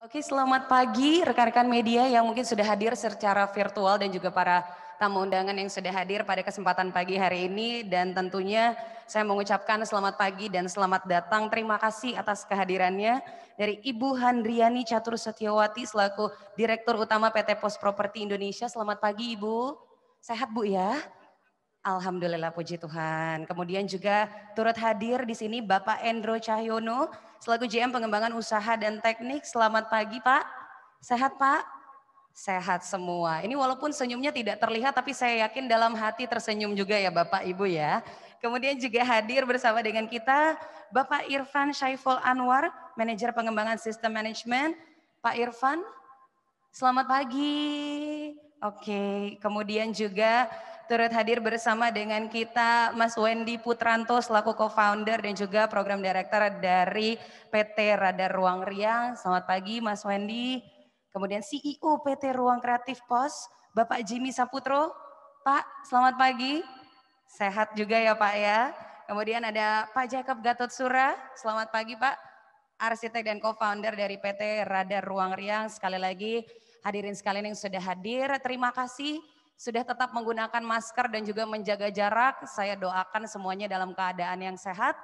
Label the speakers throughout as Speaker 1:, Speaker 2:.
Speaker 1: Oke, selamat pagi rekan-rekan media yang mungkin sudah hadir secara virtual dan juga para tamu undangan yang sudah hadir pada kesempatan pagi hari ini, dan tentunya saya mengucapkan selamat pagi dan selamat datang. Terima kasih atas kehadirannya dari Ibu Handriani Catur Setiawati selaku Direktur Utama PT Pos Properti Indonesia. Selamat pagi Ibu. Sehat Bu ya? Alhamdulillah, puji Tuhan. Kemudian juga turut hadir di sini Bapak Endro Cahyono selaku GM Pengembangan Usaha dan Teknik. Selamat pagi Pak. Sehat Pak? Sehat semua. Ini walaupun senyumnya tidak terlihat tapi saya yakin dalam hati tersenyum juga ya Bapak Ibu ya. Kemudian juga hadir bersama dengan kita Bapak Irfan Syaiful Anwar, Manajer Pengembangan Sistem Manajemen. Pak Irfan, selamat pagi. Oke, kemudian juga turut hadir bersama dengan kita Mas Wendy Putranto selaku co-founder dan juga program director dari PT Radar Ruang Riang. Selamat pagi Mas Wendy. Kemudian CEO PT Ruang Kreatif Pos, Bapak Jimmy Saputro. Pak, selamat pagi. Sehat juga ya Pak ya. Kemudian ada Pak Jacob Gatot Sura. Selamat pagi Pak, arsitek dan co-founder dari PT Radar Ruang Riang. Sekali lagi hadirin sekalian yang sudah hadir, terima kasih sudah tetap menggunakan masker dan juga menjaga jarak. Saya doakan semuanya dalam keadaan yang sehat.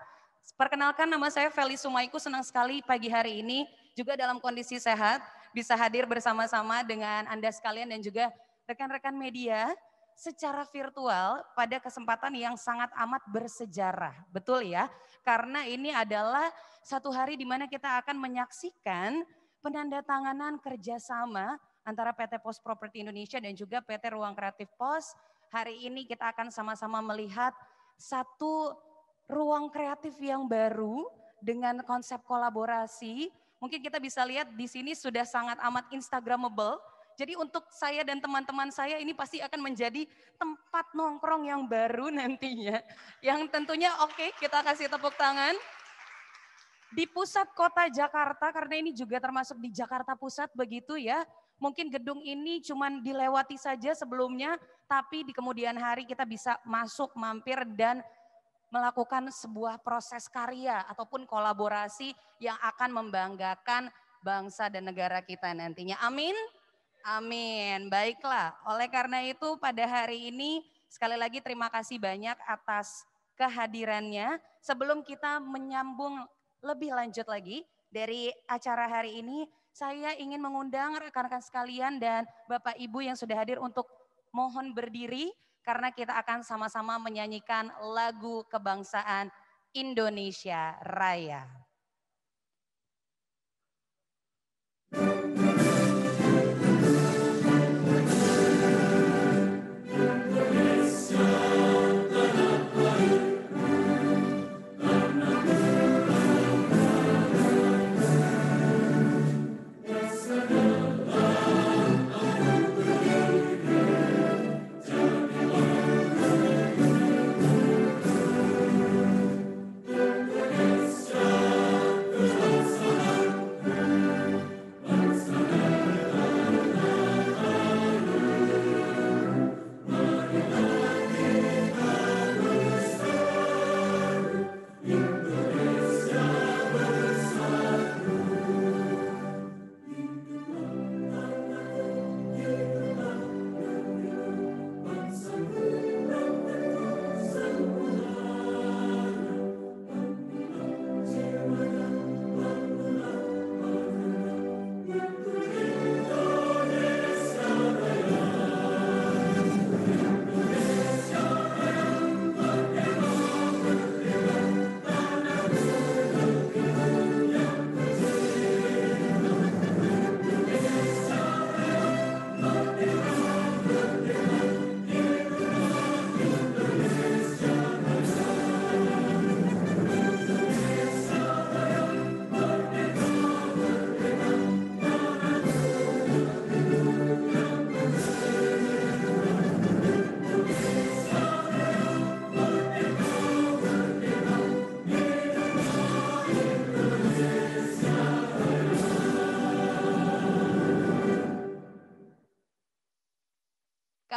Speaker 1: Perkenalkan, nama saya Feli Sumaiku, senang sekali pagi hari ini juga dalam kondisi sehat bisa hadir bersama-sama dengan Anda sekalian dan juga rekan-rekan media secara virtual pada kesempatan yang sangat amat bersejarah. Betul ya? Karena ini adalah satu hari di mana kita akan menyaksikan penandatanganan kerjasama antara PT Pos Properti Indonesia dan juga PT Ruang Kreatif Pos. Hari ini kita akan sama-sama melihat satu ruang kreatif yang baru dengan konsep kolaborasi. Mungkin kita bisa lihat di sini sudah sangat amat instagramable. Jadi untuk saya dan teman-teman saya ini pasti akan menjadi tempat nongkrong yang baru nantinya. Yang tentunya oke, kita kasih tepuk tangan. Di pusat kota Jakarta, karena ini juga termasuk di Jakarta Pusat begitu ya. Mungkin gedung ini cuman dilewati saja sebelumnya, tapi di kemudian hari kita bisa masuk, mampir dan melakukan sebuah proses karya ataupun kolaborasi yang akan membanggakan bangsa dan negara kita nantinya. Amin. Amin. Baiklah, oleh karena itu pada hari ini sekali lagi terima kasih banyak atas kehadirannya. Sebelum kita menyambung lebih lanjut lagi dari acara hari ini, saya ingin mengundang rekan-rekan sekalian dan Bapak Ibu yang sudah hadir untuk mohon berdiri karena kita akan sama-sama menyanyikan lagu kebangsaan Indonesia Raya.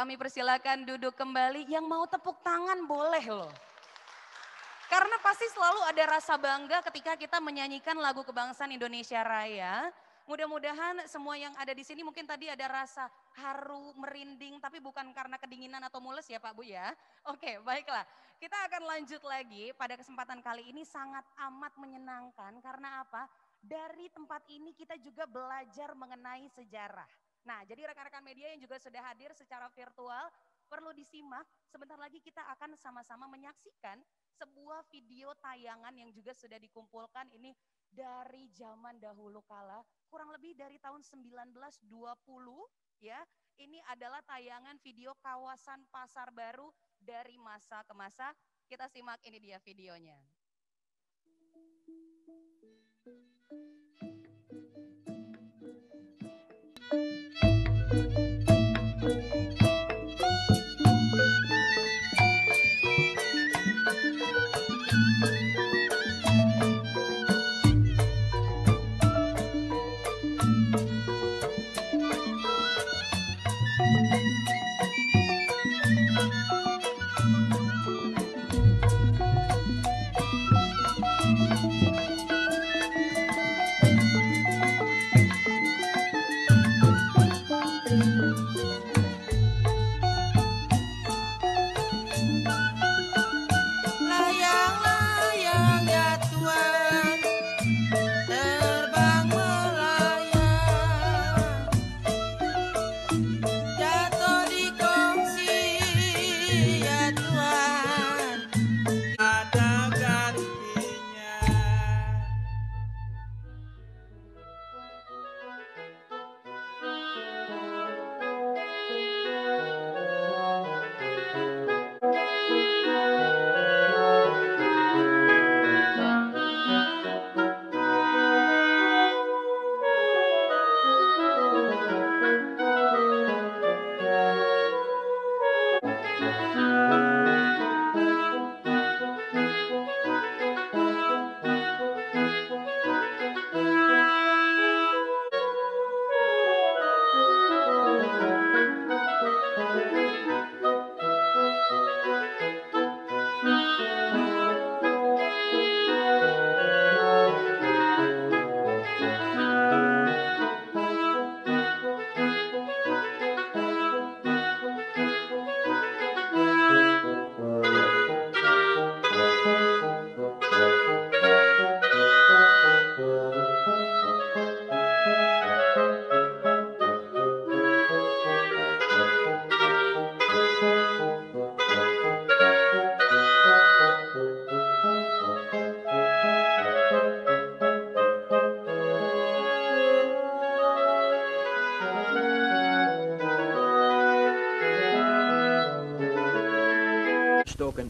Speaker 1: Kami persilakan duduk kembali, yang mau tepuk tangan boleh loh. Karena pasti selalu ada rasa bangga ketika kita menyanyikan lagu kebangsaan Indonesia Raya. Mudah-mudahan semua yang ada di sini mungkin tadi ada rasa haru, merinding, tapi bukan karena kedinginan atau mules ya Pak Bu ya. Oke, baiklah. Kita akan lanjut lagi pada kesempatan kali ini sangat amat menyenangkan karena apa? Dari tempat ini kita juga belajar mengenai sejarah. Nah, jadi rekan-rekan media yang juga sudah hadir secara virtual perlu disimak. Sebentar lagi kita akan sama-sama menyaksikan sebuah video tayangan yang juga sudah dikumpulkan ini dari zaman dahulu kala, kurang lebih dari tahun 1920 ya. Ini adalah tayangan video kawasan Pasar Baru dari masa ke masa. Kita simak, ini dia videonya.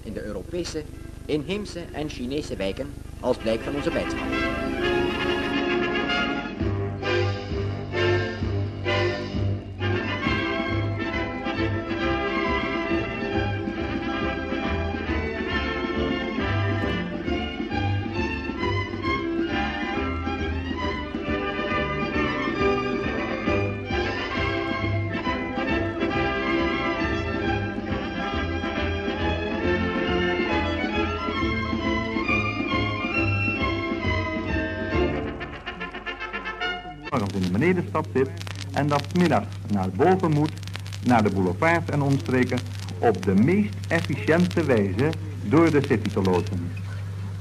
Speaker 2: In de Europese, inheemse en Chinese wijken als blijk van onze blijdschap.
Speaker 3: In de Benedenstad zit en dat 's middags naar boven moet, naar de boulevards en omstreken, op de meest efficiënte wijze door de city te loodsen.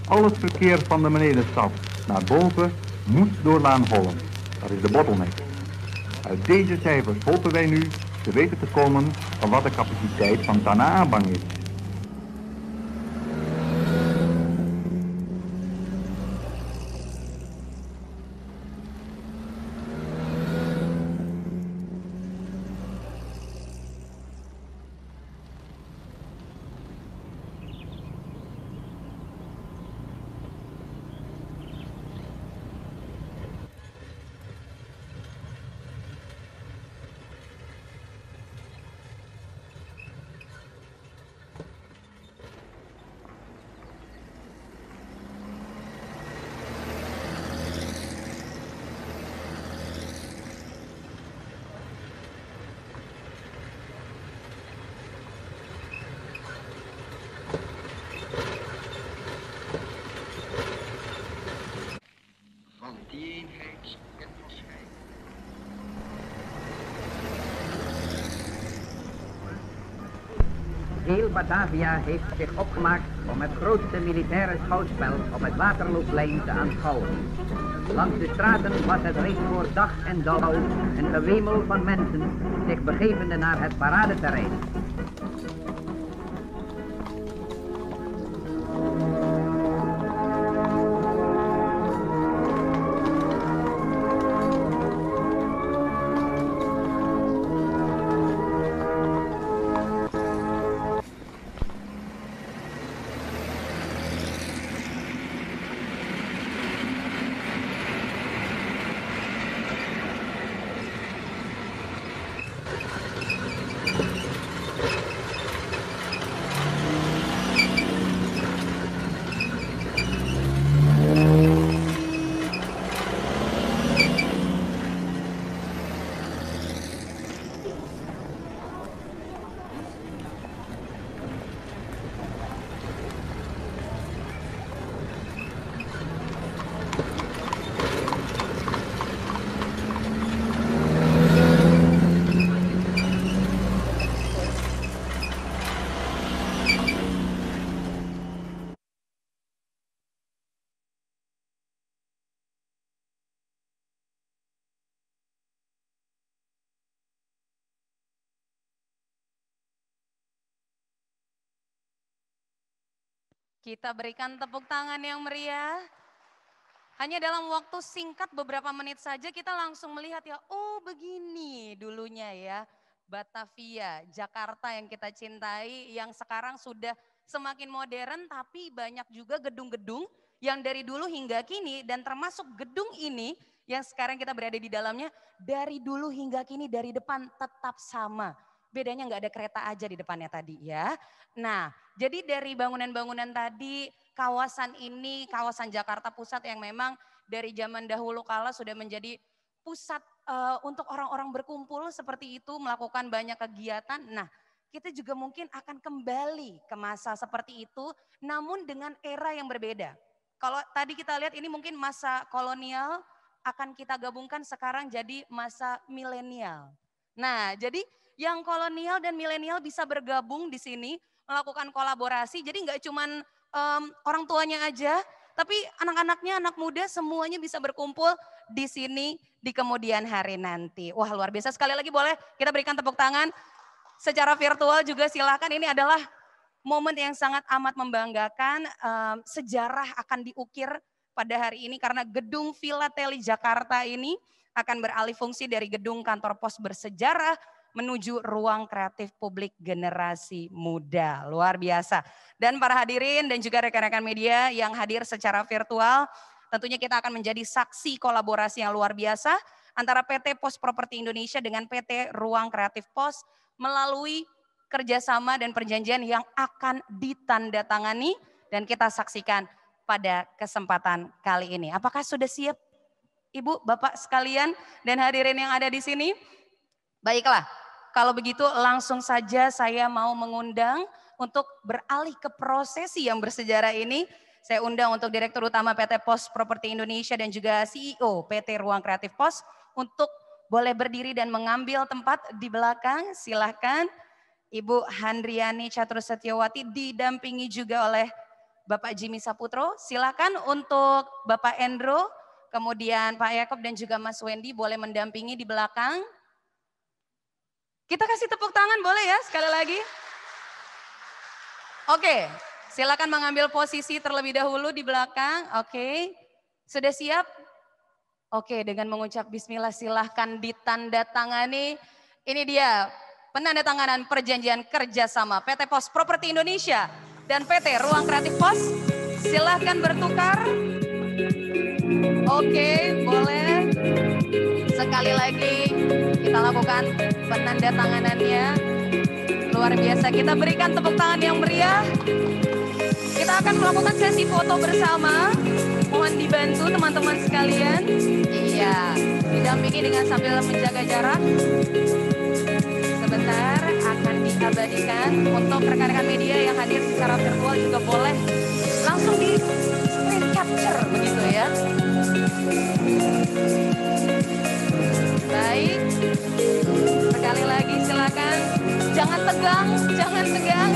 Speaker 3: Al het verkeer van de Benedenstad naar boven moet door Laan Holland. Dat is de bottleneck. Uit deze cijfers hopen wij nu te weten te komen van wat de capaciteit van Tanah Abang is.
Speaker 4: Heel Batavia heeft zich opgemaakt om het grootste militaire schouwspel op het Waterlooplein te aanschouwen. Langs de straten was het reeds voor dag en dauw een gewemel van mensen zich begevende naar het paradeterrein.
Speaker 1: Kita berikan tepuk tangan yang meriah. Hanya dalam waktu singkat beberapa menit saja kita langsung melihat ya, oh begini dulunya ya. Batavia, Jakarta yang kita cintai, yang sekarang sudah semakin modern tapi banyak juga gedung-gedung yang dari dulu hingga kini dan termasuk gedung ini yang sekarang kita berada di dalamnya dari dulu hingga kini dari depan tetap sama. Bedanya nggak ada kereta aja di depannya tadi ya. Nah, jadi dari bangunan-bangunan tadi, kawasan ini, kawasan Jakarta Pusat yang memang dari zaman dahulu kala sudah menjadi pusat untuk orang-orang berkumpul seperti itu, melakukan banyak kegiatan. Nah, kita juga mungkin akan kembali ke masa seperti itu, namun dengan era yang berbeda. Kalau tadi kita lihat ini mungkin masa kolonial, akan kita gabungkan sekarang jadi masa milenial. Nah, jadi yang kolonial dan milenial bisa bergabung di sini, melakukan kolaborasi. Jadi nggak cuman orang tuanya aja, tapi anak-anaknya, anak muda semuanya bisa berkumpul di sini di kemudian hari nanti. Wah luar biasa, sekali lagi boleh kita berikan tepuk tangan. Secara virtual juga silakan, ini adalah momen yang sangat amat membanggakan. Sejarah akan diukir pada hari ini karena gedung Filateli Jakarta ini akan beralih fungsi dari gedung kantor pos bersejarah menuju ruang kreatif publik generasi muda. Luar biasa. Dan para hadirin dan juga rekan-rekan media yang hadir secara virtual, tentunya kita akan menjadi saksi kolaborasi yang luar biasa antara PT Pos Properti Indonesia dengan PT Ruang Kreatif Pos melalui kerjasama dan perjanjian yang akan ditandatangani dan kita saksikan pada kesempatan kali ini. Apakah sudah siap Ibu, Bapak sekalian dan hadirin yang ada di sini? Baiklah, kalau begitu langsung saja saya mau mengundang untuk beralih ke prosesi yang bersejarah ini. Saya undang untuk Direktur Utama PT Pos Properti Indonesia dan juga CEO PT Ruang Kreatif Pos untuk boleh berdiri dan mengambil tempat di belakang. Silahkan Ibu Handriani Catur Setiawati didampingi juga oleh Bapak Jimmy Saputro. Silahkan untuk Bapak Endro, kemudian Pak Yakob dan juga Mas Wendy boleh mendampingi di belakang. Kita kasih tepuk tangan boleh ya sekali lagi. Oke, silakan mengambil posisi terlebih dahulu di belakang. Oke, sudah siap? Oke, dengan mengucap bismillah silahkan ditandatangani. Ini dia penandatanganan perjanjian kerjasama PT Pos Properti Indonesia dan PT Ruang Kreatif Pos. Silahkan bertukar. Oke, boleh. Sekali lagi kita lakukan penandatanganannya. Luar biasa, kita berikan tepuk tangan yang meriah. Kita akan melakukan sesi foto bersama. Mohon dibantu teman-teman sekalian. Iya, didampingi dengan sambil menjaga jarak. Sebentar akan diabadikan untuk rekan-rekan media yang hadir secara virtual juga boleh langsung di screen capture begitu ya. Baik, sekali lagi silakan. Jangan tegang, jangan tegang.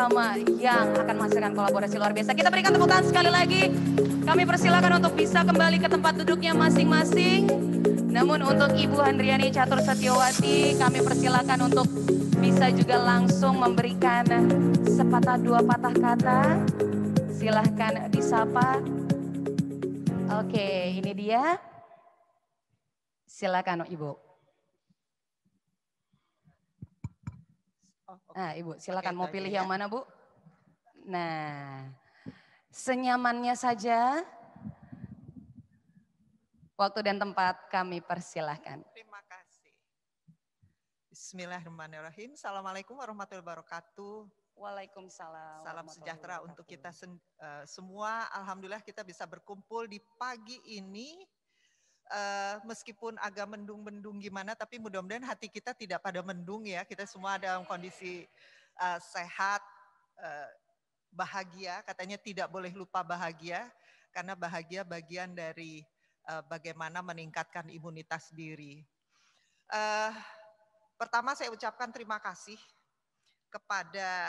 Speaker 1: bersama yang akan menghasilkan kolaborasi luar biasa. Kita berikan tepuk tangan sekali lagi. Kami persilakan untuk bisa kembali ke tempat duduknya masing-masing. Namun untuk Ibu Handriani Catur Setiawati, kami persilakan untuk bisa juga langsung memberikan sepatah dua patah kata. Silahkan disapa. Oke, ini dia. Silakan Ibu. Nah, Ibu, silakan mau pilih yang mana, Bu? Nah, senyamannya saja. Waktu dan tempat kami persilahkan.
Speaker 5: Terima kasih. Bismillahirrahmanirrahim. Assalamualaikum warahmatullahi wabarakatuh.
Speaker 1: Waalaikumsalam.
Speaker 5: Salam sejahtera untuk kita semua. Alhamdulillah kita bisa berkumpul di pagi ini. Meskipun agak mendung-mendung gimana, tapi mudah-mudahan hati kita tidak pada mendung ya. Kita semua dalam kondisi sehat, bahagia. Katanya tidak boleh lupa bahagia, karena bahagia bagian dari bagaimana meningkatkan imunitas diri. Pertama saya ucapkan terima kasih kepada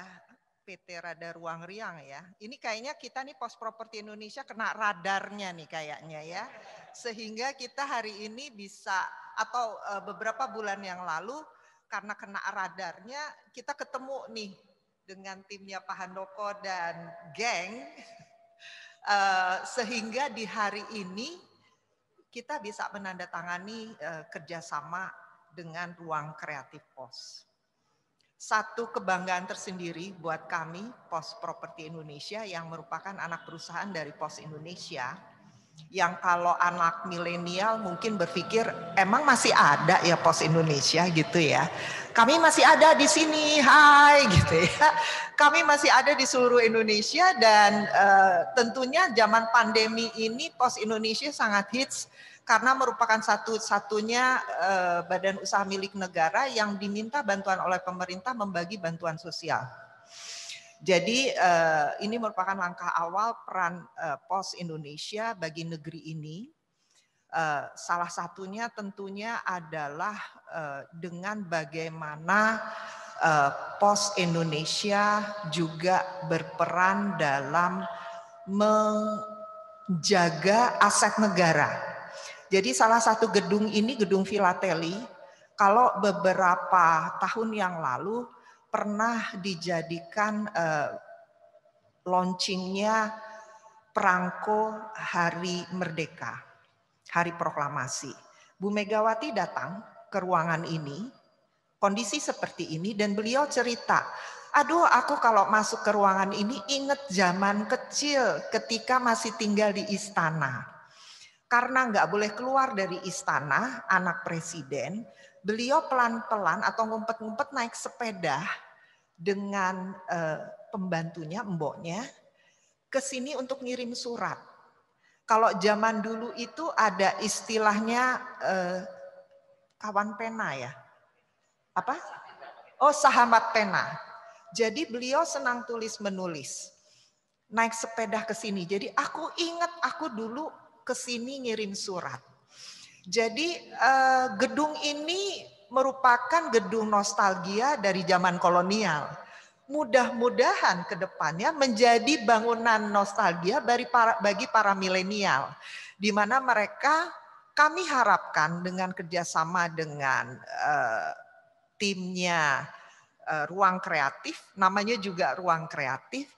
Speaker 5: PT Radar Ruang Riang ya. Ini kayaknya kita nih Pos Properti Indonesia kena radarnya nih kayaknya ya. Sehingga kita hari ini bisa, atau beberapa bulan yang lalu karena kena radarnya kita ketemu nih dengan timnya Pak Handoko dan geng. Sehingga di hari ini kita bisa menandatangani kerjasama dengan Ruang Kreatif Pos. Satu kebanggaan tersendiri buat kami, Pos Properti Indonesia yang merupakan anak perusahaan dari Pos Indonesia, yang kalau anak milenial mungkin berpikir emang masih ada ya Pos Indonesia gitu ya. Kami masih ada di sini, hai gitu ya. Kami masih ada di seluruh Indonesia dan tentunya zaman pandemi ini Pos Indonesia sangat hits karena merupakan satu-satunya badan usaha milik negara yang diminta bantuan oleh pemerintah membagi bantuan sosial. Jadi ini merupakan langkah awal peran Pos Indonesia bagi negeri ini. Salah satunya tentunya adalah dengan bagaimana Pos Indonesia juga berperan dalam menjaga aset negara. Jadi salah satu gedung ini, gedung Filateli, kalau beberapa tahun yang lalu pernah dijadikan launchingnya perangko Hari Merdeka, Hari Proklamasi. Bu Megawati datang ke ruangan ini, kondisi seperti ini, dan beliau cerita, aduh aku kalau masuk ke ruangan ini inget zaman kecil ketika masih tinggal di istana. Karena nggak boleh keluar dari istana, anak presiden, beliau pelan-pelan atau ngumpet-ngumpet naik sepeda dengan pembantunya, mboknya, ke sini untuk ngirim surat. Kalau zaman dulu itu ada istilahnya kawan pena ya. Apa? Oh, sahabat pena. Jadi beliau senang tulis-menulis. Naik sepeda ke sini. Jadi aku ingat aku dulu ke sini ngirim surat. Jadi gedung ini merupakan gedung nostalgia dari zaman kolonial. Mudah-mudahan ke depannya menjadi bangunan nostalgia bagi para milenial, di mana mereka, kami harapkan dengan kerjasama dengan timnya Ruang Kreatif, namanya juga Ruang Kreatif,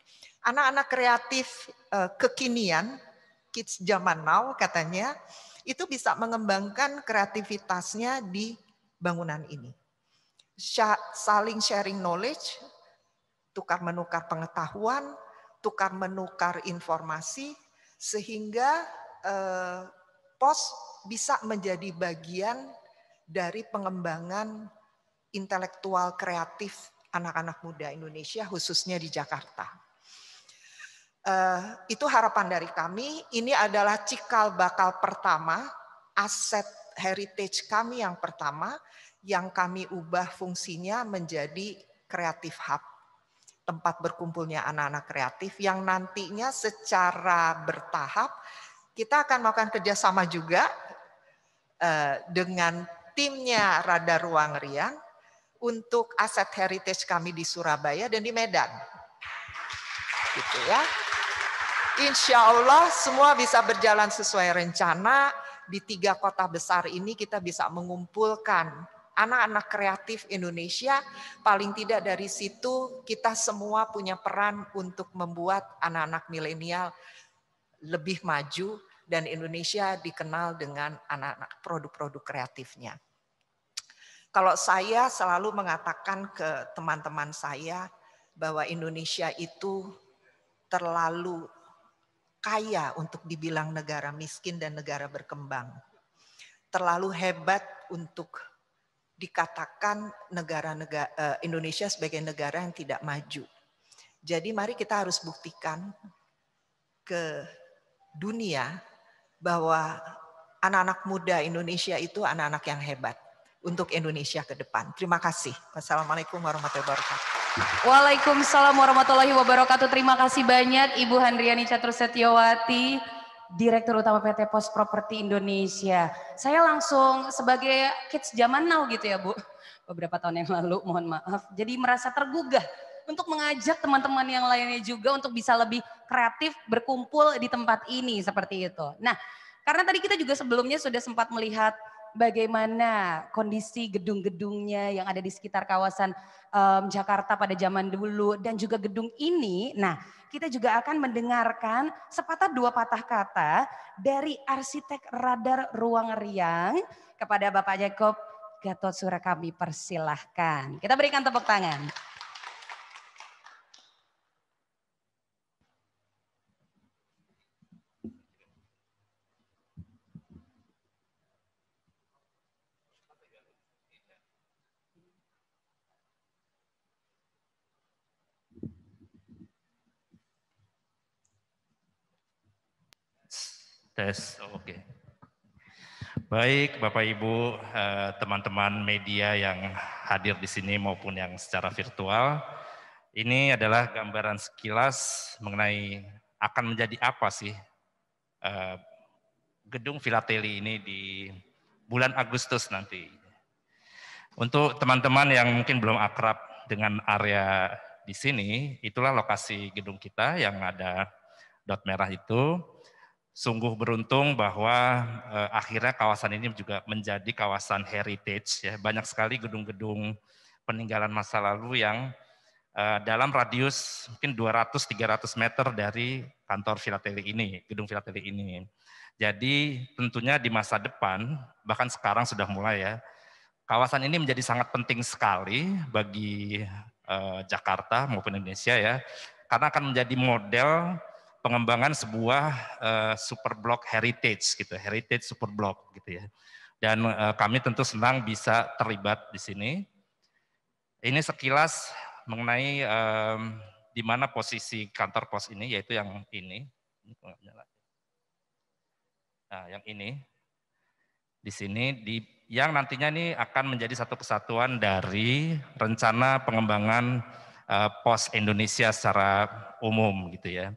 Speaker 5: anak-anak kreatif kekinian, kids zaman now katanya, itu bisa mengembangkan kreativitasnya di bangunan ini. Saling sharing knowledge, tukar menukar pengetahuan, tukar menukar informasi, sehingga Pos bisa menjadi bagian dari pengembangan intelektual kreatif anak-anak muda Indonesia, khususnya di Jakarta. Itu harapan dari kami. Ini adalah cikal bakal pertama, aset heritage kami yang pertama, yang kami ubah fungsinya menjadi Creative Hub, tempat berkumpulnya anak-anak kreatif yang nantinya secara bertahap kita akan melakukan kerjasama juga dengan timnya Radar Ruang Riang untuk aset heritage kami di Surabaya dan di Medan. gitu ya. Insya Allah semua bisa berjalan sesuai rencana. Di 3 kota besar ini kita bisa mengumpulkan anak-anak kreatif Indonesia. Paling tidak dari situ kita semua punya peran untuk membuat anak-anak milenial lebih maju dan Indonesia dikenal dengan anak-anak produk-produk kreatifnya. Kalau saya selalu mengatakan ke teman-teman saya bahwa Indonesia itu terlalu kaya untuk dibilang negara miskin dan negara berkembang. Terlalu hebat untuk dikatakan Indonesia sebagai negara yang tidak maju. Jadi mari kita harus buktikan ke dunia bahwa anak-anak muda Indonesia itu anak-anak yang hebat untuk Indonesia ke depan. Terima kasih. Wassalamualaikum warahmatullahi wabarakatuh.
Speaker 1: Waalaikumsalam warahmatullahi wabarakatuh. Terima kasih banyak Ibu Handriani Catursetyowati, Direktur Utama PT Pos Properti Indonesia. Saya langsung sebagai kids zaman now gitu ya Bu, beberapa tahun yang lalu, mohon maaf. Jadi merasa tergugah untuk mengajak teman-teman yang lainnya juga untuk bisa lebih kreatif berkumpul di tempat ini seperti itu. Nah, karena tadi kita juga sebelumnya sudah sempat melihat bagaimana kondisi gedung-gedungnya yang ada di sekitar kawasan Jakarta pada zaman dulu dan juga gedung ini. Nah, kita juga akan mendengarkan sepatah dua patah kata dari arsitek radar ruang Riang kepada Bapak Jacob Gatottsura. Kami persilahkan. Kita berikan tepuk tangan.
Speaker 6: Tes, oke. Baik, Bapak Ibu, teman-teman media yang hadir di sini maupun yang secara virtual, ini adalah gambaran sekilas mengenai akan menjadi apa sih gedung Filateli ini di bulan Agustus nanti. Untuk teman-teman yang mungkin belum akrab dengan area di sini, itulah lokasi gedung kita yang ada dot merah itu. Sungguh beruntung bahwa akhirnya kawasan ini juga menjadi kawasan heritage ya. Banyak sekali gedung-gedung peninggalan masa lalu yang dalam radius mungkin 200-300 meter dari kantor Filateli ini, gedung Filateli ini. Jadi tentunya di masa depan, bahkan sekarang sudah mulai ya, kawasan ini menjadi sangat penting sekali bagi Jakarta maupun Indonesia ya, karena akan menjadi model pengembangan sebuah super block heritage gitu, heritage super block gitu ya. Dan kami tentu senang bisa terlibat di sini. Ini sekilas mengenai di mana posisi kantor pos ini, yaitu yang ini. Nah, yang ini di sini yang nantinya ini akan menjadi satu kesatuan dari rencana pengembangan pos Indonesia secara umum gitu ya.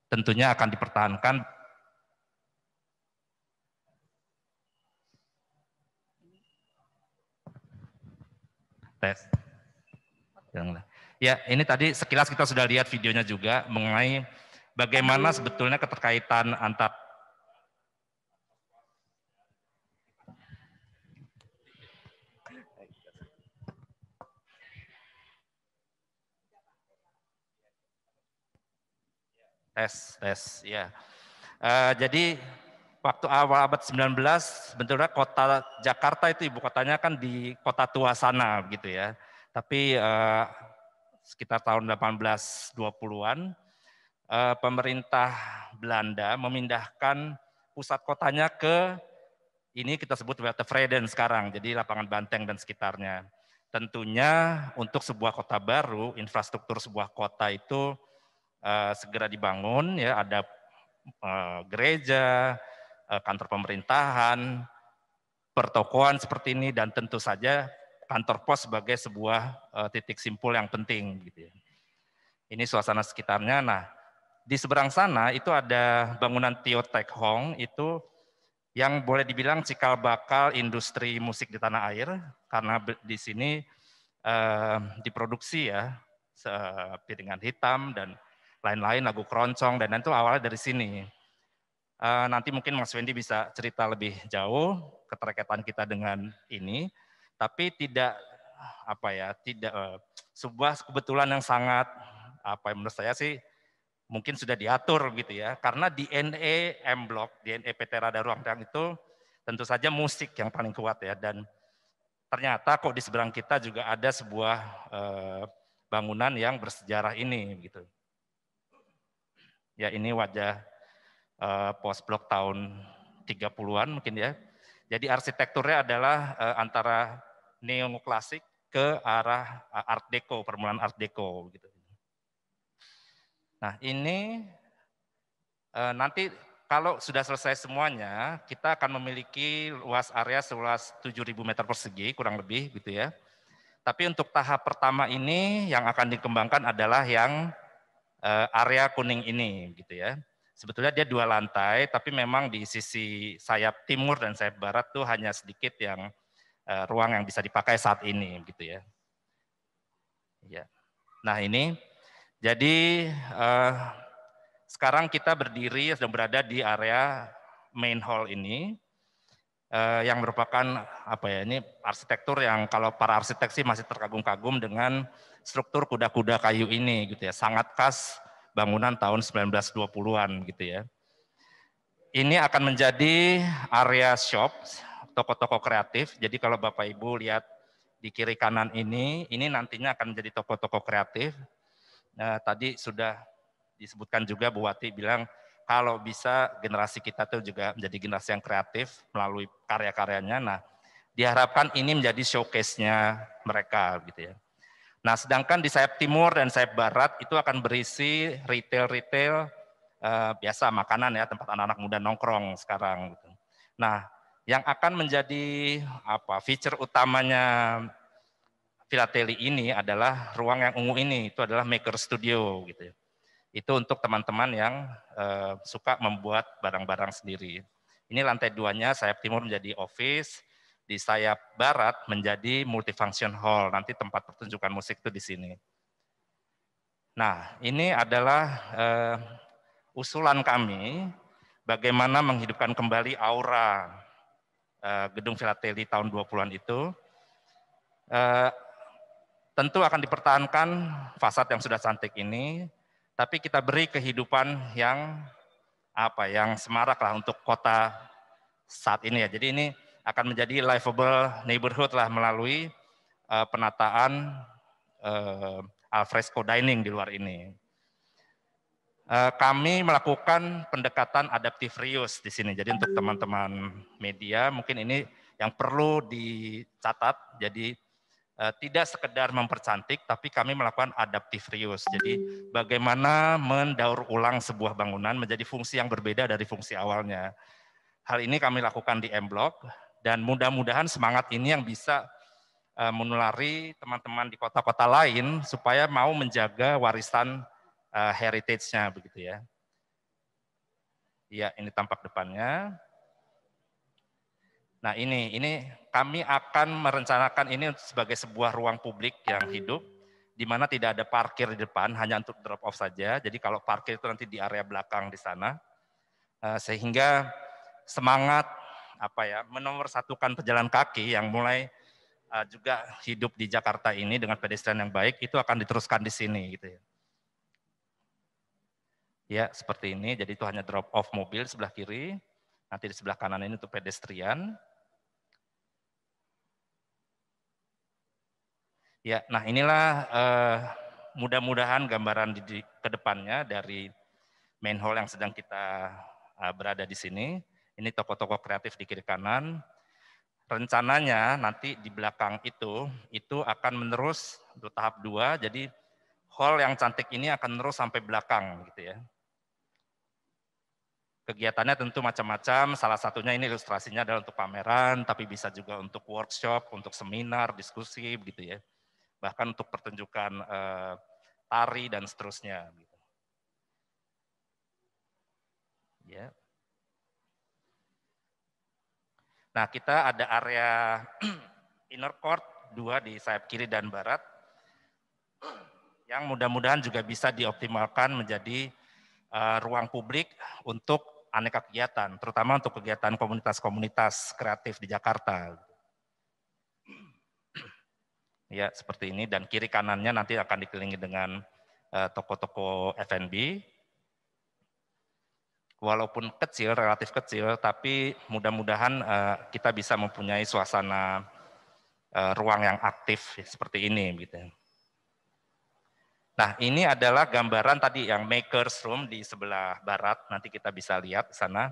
Speaker 6: Tentunya akan dipertahankan. Tes. Ya, ini tadi sekilas kita sudah lihat videonya juga mengenai bagaimana sebetulnya keterkaitan antar tes, ya. Jadi waktu awal abad 19, sebetulnya kota Jakarta itu ibu kotanya kan di kota tua sana gitu ya. Tapi sekitar tahun 1820-an, pemerintah Belanda memindahkan pusat kotanya ke ini kita sebut Westervreden sekarang, jadi lapangan Banteng dan sekitarnya. Tentunya untuk sebuah kota baru, infrastruktur sebuah kota itu segera dibangun ya, ada gereja, kantor pemerintahan, pertokoan seperti ini, dan tentu saja kantor pos sebagai sebuah titik simpul yang penting gitu ya. Ini suasana sekitarnya. Nah, di seberang sana itu ada bangunan Tio Tek Hong, itu yang boleh dibilang cikal bakal industri musik di tanah air, karena di sini diproduksi ya piringan hitam dan lain-lain, lagu keroncong, dan itu awalnya dari sini. Nanti mungkin Mas Wendy bisa cerita lebih jauh keterkaitan kita dengan ini, tapi tidak sebuah kebetulan yang sangat menurut saya sih mungkin sudah diatur gitu ya, karena DNA M Block, DNA PT Rada Ruang Reang itu tentu saja musik yang paling kuat ya, dan ternyata kok di seberang kita juga ada sebuah bangunan yang bersejarah ini gitu. Ya ini wajah post blok tahun 30-an mungkin ya. Jadi arsitekturnya adalah antara neoklasik ke arah Art Deco, permulaan Art Deco gitu. Nah ini nanti kalau sudah selesai semuanya, kita akan memiliki luas area seluas 7.000 meter persegi kurang lebih gitu ya. Tapi untuk tahap pertama ini yang akan dikembangkan adalah yang area kuning ini gitu ya. Sebetulnya dia 2 lantai, tapi memang di sisi sayap timur dan sayap barat tuh hanya sedikit yang ruang yang bisa dipakai saat ini gitu ya. Ya. Nah ini, jadi sekarang kita berdiri dan berada di area main hall ini, yang merupakan ini arsitektur yang kalau para arsitek sih masih terkagum-kagum dengan struktur kuda-kuda kayu ini gitu ya, sangat khas bangunan tahun 1920-an gitu ya. Ini akan menjadi area shop, toko-toko kreatif. Jadi kalau Bapak Ibu lihat di kiri kanan ini nantinya akan menjadi toko-toko kreatif. Nah, tadi sudah disebutkan juga Bu Wati bilang kalau bisa generasi kita tuh juga menjadi generasi yang kreatif melalui karya-karyanya. Nah, diharapkan ini menjadi showcase-nya mereka gitu ya. Nah, sedangkan di sayap timur dan sayap barat itu akan berisi retail-retail biasa makanan ya, tempat anak-anak muda nongkrong sekarang gitu. Nah, yang akan menjadi feature utamanya Filateli ini adalah ruang yang ungu ini, itu adalah maker studio gitu ya. Itu untuk teman-teman yang suka membuat barang-barang sendiri. Ini lantai 2-nya, sayap timur menjadi office, di sayap barat menjadi multifunction hall, nanti tempat pertunjukan musik itu di sini. Nah, ini adalah usulan kami bagaimana menghidupkan kembali aura gedung Filateli tahun 20-an itu. Tentu akan dipertahankan fasad yang sudah cantik ini, tapi kita beri kehidupan yang yang semarak lah untuk kota saat ini ya. Jadi ini akan menjadi livable neighborhood lah melalui penataan alfresco dining di luar ini. Kami melakukan pendekatan adaptive reuse di sini. Jadi untuk teman-teman media mungkin ini yang perlu dicatat. Jadi tidak sekedar mempercantik, tapi kami melakukan adaptive reuse. Jadi bagaimana mendaur ulang sebuah bangunan menjadi fungsi yang berbeda dari fungsi awalnya. Hal ini kami lakukan di M Block, dan mudah-mudahan semangat ini yang bisa menulari teman-teman di kota-kota lain supaya mau menjaga warisan heritage-nya begitu ya. Iya, ini tampak depannya. Nah ini kami akan merencanakan ini sebagai sebuah ruang publik yang hidup, di mana tidak ada parkir di depan, hanya untuk drop off saja. Jadi kalau parkir itu nanti di area belakang di sana, sehingga semangat menomorsatukan pejalan kaki yang mulai juga hidup di Jakarta ini dengan pedestrian yang baik itu akan diteruskan di sini gitu ya. Ya seperti ini, jadi itu hanya drop off mobil sebelah kiri, nanti di sebelah kanan ini untuk pedestrian. Ya, nah inilah mudah-mudahan gambaran ke depannya dari main hall yang sedang kita berada di sini. Ini toko-toko kreatif di kiri kanan. Rencananya nanti di belakang itu akan menerus untuk tahap 2, jadi hall yang cantik ini akan menerus sampai belakang gitu ya. Kegiatannya tentu macam-macam, salah satunya ini ilustrasinya adalah untuk pameran, tapi bisa juga untuk workshop, untuk seminar, diskusi begitu ya. Bahkan untuk pertunjukan tari dan seterusnya. Ya. Nah kita ada area inner court 2 di sayap kiri dan barat. yang mudah-mudahan juga bisa dioptimalkan menjadi ruang publik untuk aneka kegiatan, terutama untuk kegiatan komunitas-komunitas kreatif di Jakarta. Ya, seperti ini, dan kiri kanannya nanti akan dikelilingi dengan toko-toko F&B. Walaupun kecil, relatif kecil, tapi mudah-mudahan kita bisa mempunyai suasana ruang yang aktif seperti ini. Gitu. Nah, ini adalah gambaran tadi yang Makers Room di sebelah barat, nanti kita bisa lihat di sana.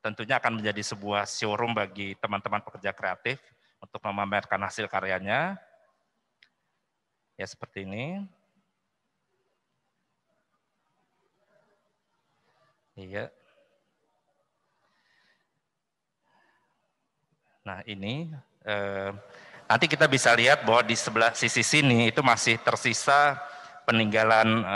Speaker 6: Tentunya akan menjadi sebuah showroom bagi teman-teman pekerja kreatif untuk memamerkan hasil karyanya. Ya, seperti ini. Iya. Nah, ini nanti kita bisa lihat bahwa di sebelah sisi sini itu masih tersisa peninggalan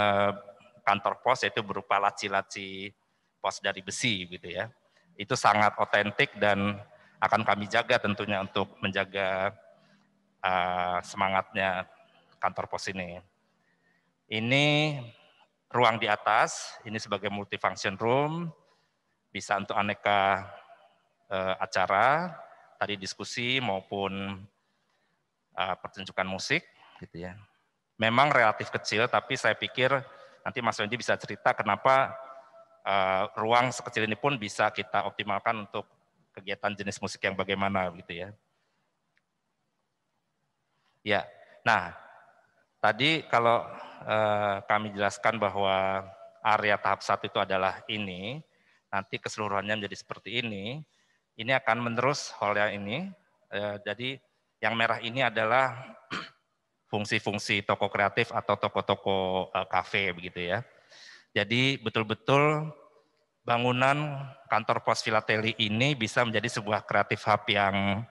Speaker 6: kantor pos, yaitu berupa laci-laci pos dari besi gitu ya. Itu sangat otentik dan akan kami jaga tentunya untuk menjaga semangatnya kantor pos ini. Ini ruang di atas, ini sebagai multifunction room, bisa untuk aneka acara, tadi diskusi maupun pertunjukan musik, gitu ya. Memang relatif kecil, tapi saya pikir nanti Mas Wendy bisa cerita kenapa ruang sekecil ini pun bisa kita optimalkan untuk kegiatan jenis musik yang bagaimana, gitu ya. Ya, nah tadi kalau kami jelaskan bahwa area tahap 1 itu adalah ini, nanti keseluruhannya menjadi seperti ini akan menerus hal ini. Jadi yang merah ini adalah fungsi-fungsi toko kreatif atau toko-toko kafe begitu ya. Jadi betul-betul bangunan kantor pos Filateli ini bisa menjadi sebuah kreatif hub yang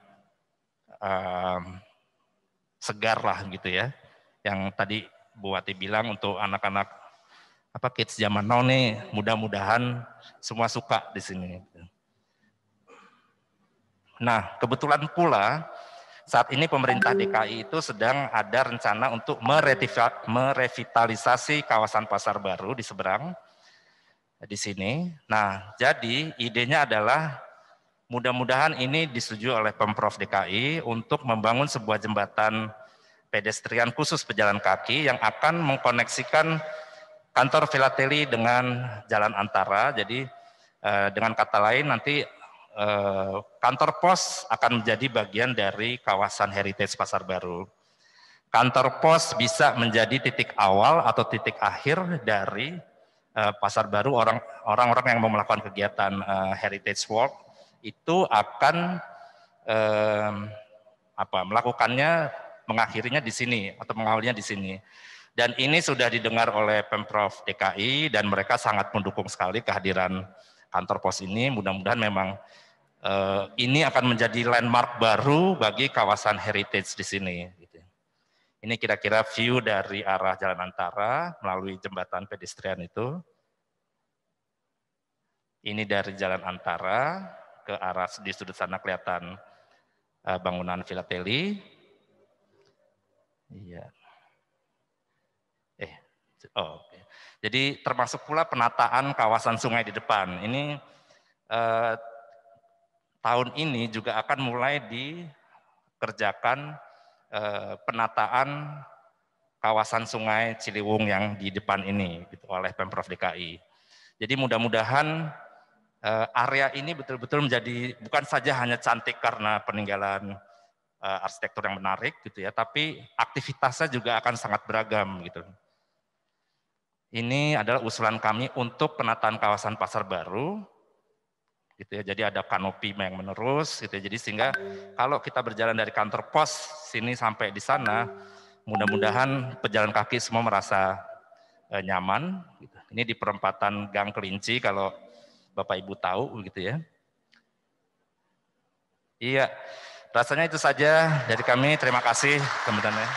Speaker 6: segar lah gitu ya. Yang tadi Bu Wati bilang untuk anak-anak kids zaman now nih, mudah-mudahan semua suka di sini. Nah, kebetulan pula saat ini pemerintah DKI itu sedang ada rencana untuk merevitalisasi kawasan Pasar Baru di seberang di sini. Nah, jadi idenya adalah mudah-mudahan ini disetujui oleh Pemprov DKI untuk membangun sebuah jembatan pedestrian khusus pejalan kaki yang akan mengkoneksikan kantor Filateli dengan jalan antara. Jadi dengan kata lain nanti kantor pos akan menjadi bagian dari kawasan heritage Pasar Baru. Kantor pos bisa menjadi titik awal atau titik akhir dari Pasar Baru. Orang-orang yang mau melakukan kegiatan heritage walk itu akan melakukannya, mengakhirinya di sini atau mengawalnya di sini. Dan ini sudah didengar oleh Pemprov DKI dan mereka sangat mendukung sekali kehadiran kantor pos ini. Mudah-mudahan memang ini akan menjadi landmark baru bagi kawasan heritage di sini. Ini kira-kira view dari arah jalan antara melalui jembatan pedestrian itu. Ini dari jalan antara ke arah di sudut sana kelihatan bangunan Filateli. Iya. Okay. Jadi termasuk pula penataan kawasan sungai di depan. Ini tahun ini juga akan mulai dikerjakan penataan kawasan sungai Ciliwung yang di depan ini gitu, oleh Pemprov DKI. Jadi mudah-mudahan area ini betul-betul menjadi bukan saja hanya cantik karena peninggalan arsitektur yang menarik gitu ya, tapi aktivitasnya juga akan sangat beragam gitu. Ini adalah usulan kami untuk penataan kawasan Pasar Baru. Gitu ya, jadi ada kanopi yang menerus gitu ya, jadi sehingga kalau kita berjalan dari kantor pos sini sampai di sana, mudah-mudahan pejalan kaki semua merasa nyaman gitu. Ini di perempatan Gang Kelinci kalau Bapak Ibu tahu gitu ya. Iya, rasanya itu saja dari kami. Terima kasih teman-teman.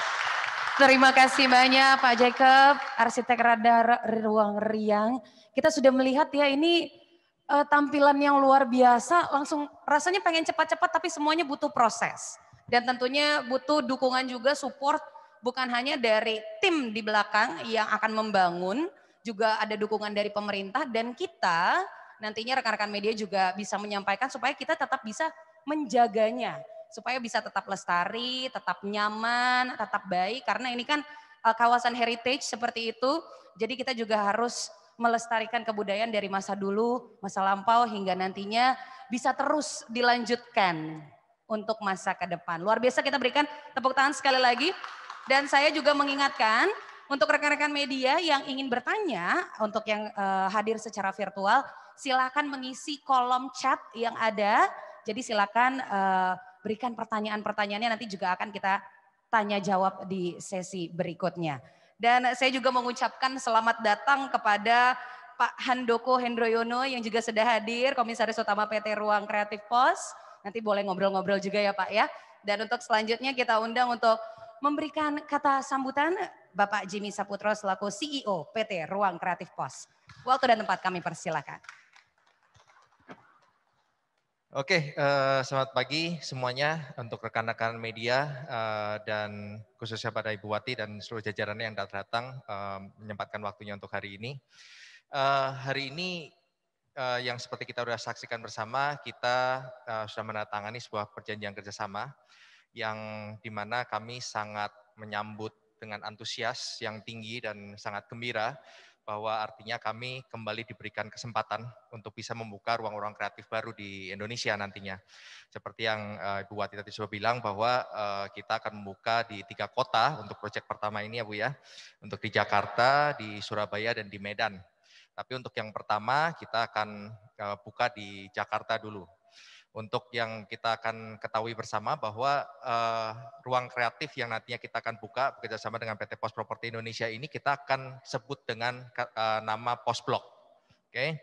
Speaker 1: Terima kasih banyak Pak Jacob, arsitek radar Ruang Riang. Kita sudah melihat ya ini tampilan yang luar biasa, langsung rasanya pengen cepat-cepat tapi semuanya butuh proses. Dan tentunya butuh dukungan juga support bukan hanya dari tim di belakang yang akan membangun, juga ada dukungan dari pemerintah dan kita nantinya rekan-rekan media juga bisa menyampaikan supaya kita tetap bisa menjaganya, supaya bisa tetap lestari, tetap nyaman, tetap baik karena ini kan kawasan heritage seperti itu. Jadi kita juga harus melestarikan kebudayaan dari masa dulu, masa lampau hingga nantinya bisa terus dilanjutkan untuk masa ke depan. Luar biasa, kita berikan tepuk tangan sekali lagi. Dan saya juga mengingatkan untuk rekan-rekan media yang ingin bertanya, untuk yang hadir secara virtual, silakan mengisi kolom chat yang ada. Jadi silakan berikan pertanyaan-pertanyaannya, nanti juga akan kita tanya jawab di sesi berikutnya. Dan saya juga mengucapkan selamat datang kepada Pak Handoko Hendroyono yang juga sudah hadir, Komisaris Utama PT Ruang Kreatif POS. Nanti boleh ngobrol-ngobrol juga ya Pak ya. Dan untuk selanjutnya kita undang untuk memberikan kata sambutan Bapak Jimmy Saputro selaku CEO PT Ruang Kreatif POS. Waktu dan tempat kami persilakan.
Speaker 7: Oke, selamat pagi semuanya untuk rekan-rekan media dan khususnya pada Ibu Wati dan seluruh jajarannya yang datang menyempatkan waktunya untuk hari ini. Hari ini yang seperti kita sudah saksikan bersama, kita sudah menandatangani sebuah perjanjian kerjasama yang dimana kami sangat menyambut dengan antusias yang tinggi dan sangat gembira bahwa artinya kami kembali diberikan kesempatan untuk bisa membuka ruang-ruang kreatif baru di Indonesia nantinya. Seperti yang Ibu Wati tadi sudah bilang bahwa kita akan membuka di 3 kota untuk proyek pertama ini ya Bu ya. Untuk di Jakarta, di Surabaya, dan di Medan. Tapi untuk yang pertama kita akan buka di Jakarta dulu. Untuk yang kita akan ketahui bersama bahwa ruang kreatif yang nantinya kita akan buka bekerjasama dengan PT Pos Properti Indonesia ini kita akan sebut dengan nama Pos Blok. Oke,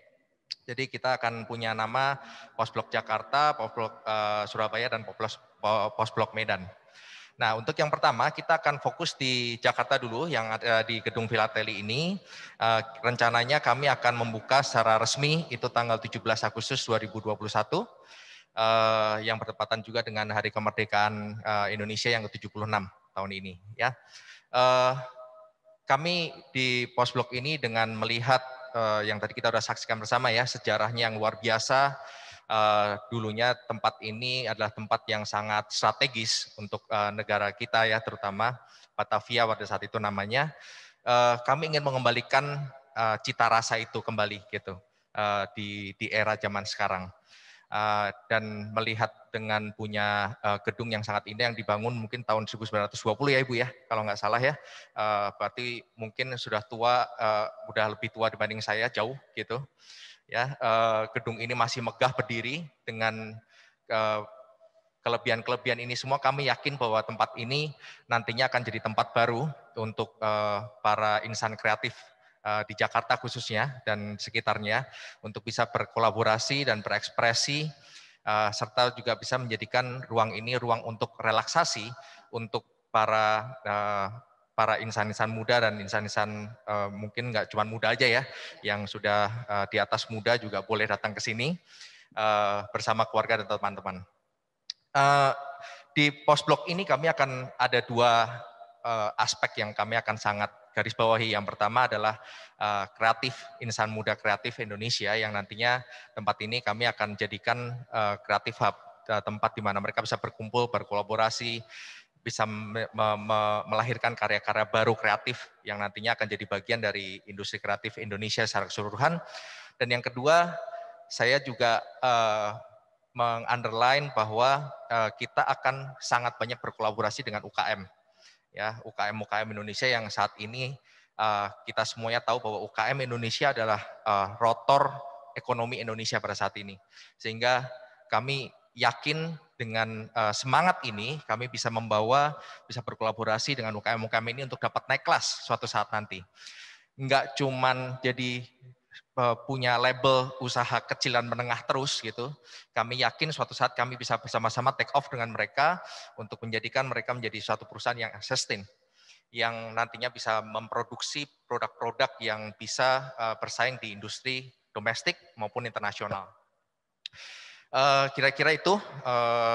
Speaker 7: jadi kita akan punya nama Pos Blok Jakarta, Pos Blok Surabaya, dan Pos Blok Medan. Nah, untuk yang pertama kita akan fokus di Jakarta dulu yang ada di Gedung Filateli ini. Rencananya kami akan membuka secara resmi itu tanggal 17 Agustus 2021. Yang bertepatan juga dengan Hari Kemerdekaan Indonesia yang ke-76 tahun ini. Ya, kami di Pos Blok ini dengan melihat yang tadi kita sudah saksikan bersama ya, sejarahnya yang luar biasa. Dulunya tempat ini adalah tempat yang sangat strategis untuk negara kita ya, terutama Batavia pada saat itu namanya. Kami ingin mengembalikan cita rasa itu kembali gitu di era zaman sekarang. Dan melihat dengan punya gedung yang sangat indah yang dibangun mungkin tahun 1920 ya Ibu ya, kalau nggak salah ya, berarti mungkin sudah tua, udah lebih tua dibanding saya jauh gitu ya. Gedung ini masih megah berdiri dengan kelebihan-kelebihan ini semua. Kami yakin bahwa tempat ini nantinya akan jadi tempat baru untuk para insan kreatif di Jakarta khususnya dan sekitarnya untuk bisa berkolaborasi dan berekspresi serta juga bisa menjadikan ruang ini ruang untuk relaksasi untuk para insan-insan muda dan insan-insan mungkin nggak cuma muda aja ya, yang sudah di atas muda juga boleh datang ke sini bersama keluarga dan teman-teman. Di Pos Blok ini kami akan ada 2 aspek yang kami akan sangat garis bawahi. Yang pertama adalah kreatif, insan muda kreatif Indonesia yang nantinya tempat ini kami akan jadikan kreatif hub, tempat di mana mereka bisa berkumpul, berkolaborasi, bisa melahirkan karya-karya baru kreatif yang nantinya akan jadi bagian dari industri kreatif Indonesia secara keseluruhan. Dan yang kedua, saya juga meng-underline bahwa kita akan sangat banyak berkolaborasi dengan UKM. Ya, UKM Indonesia yang saat ini kita semuanya tahu bahwa UKM Indonesia adalah rotor ekonomi Indonesia pada saat ini. Sehingga kami yakin dengan semangat ini kami bisa berkolaborasi dengan UKM ini untuk dapat naik kelas suatu saat nanti. Enggak cuman jadi punya label usaha kecil dan menengah terus gitu. Kami yakin suatu saat kami bisa bersama-sama take off dengan mereka untuk menjadikan mereka menjadi suatu perusahaan yang sustain, yang nantinya bisa memproduksi produk-produk yang bisa bersaing di industri domestik maupun internasional. Kira-kira itu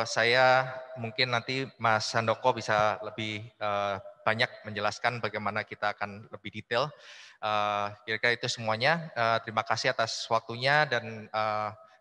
Speaker 7: saya mungkin nanti Mas Handoko bisa lebih banyak menjelaskan bagaimana kita akan lebih detail. Kira-kira itu semuanya. Terima kasih atas waktunya dan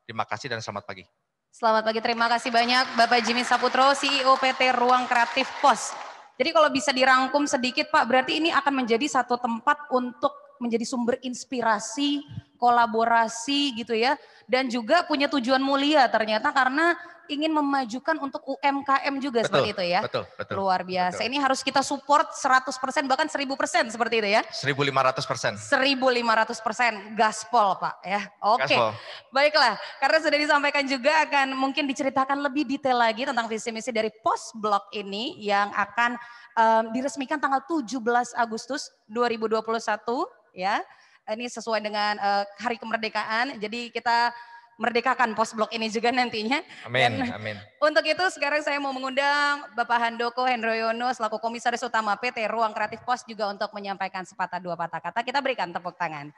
Speaker 7: terima kasih dan selamat pagi.
Speaker 1: Selamat pagi, terima kasih banyak Bapak Jimmy Saputro, CEO PT Ruang Kreatif POS. Jadi kalau bisa dirangkum sedikit Pak, berarti ini akan menjadi satu tempat untuk menjadi sumber inspirasi, kolaborasi gitu ya. Dan juga punya tujuan mulia ternyata karena ingin memajukan untuk UMKM juga seperti itu ya.
Speaker 7: Betul.
Speaker 1: Luar biasa.
Speaker 7: Betul.
Speaker 1: Ini harus kita support 100% bahkan 1000% seperti itu ya.
Speaker 7: 1500%.
Speaker 1: 1500% gaspol Pak ya. Oke.
Speaker 7: Gaspol.
Speaker 1: Baiklah, karena sudah disampaikan juga akan mungkin diceritakan lebih detail lagi tentang visi misi dari POS Blok ini yang akan diresmikan tanggal 17 Agustus 2021 ya. Ini sesuai dengan hari kemerdekaan. Jadi kita merdekakan POS Blok ini juga nantinya.
Speaker 7: Amin.
Speaker 1: Untuk itu sekarang saya mau mengundang Bapak Handoko Hendroyono selaku Komisaris Utama PT Ruang Kreatif POS juga untuk menyampaikan sepatah dua patah kata. Kita berikan tepuk tangan.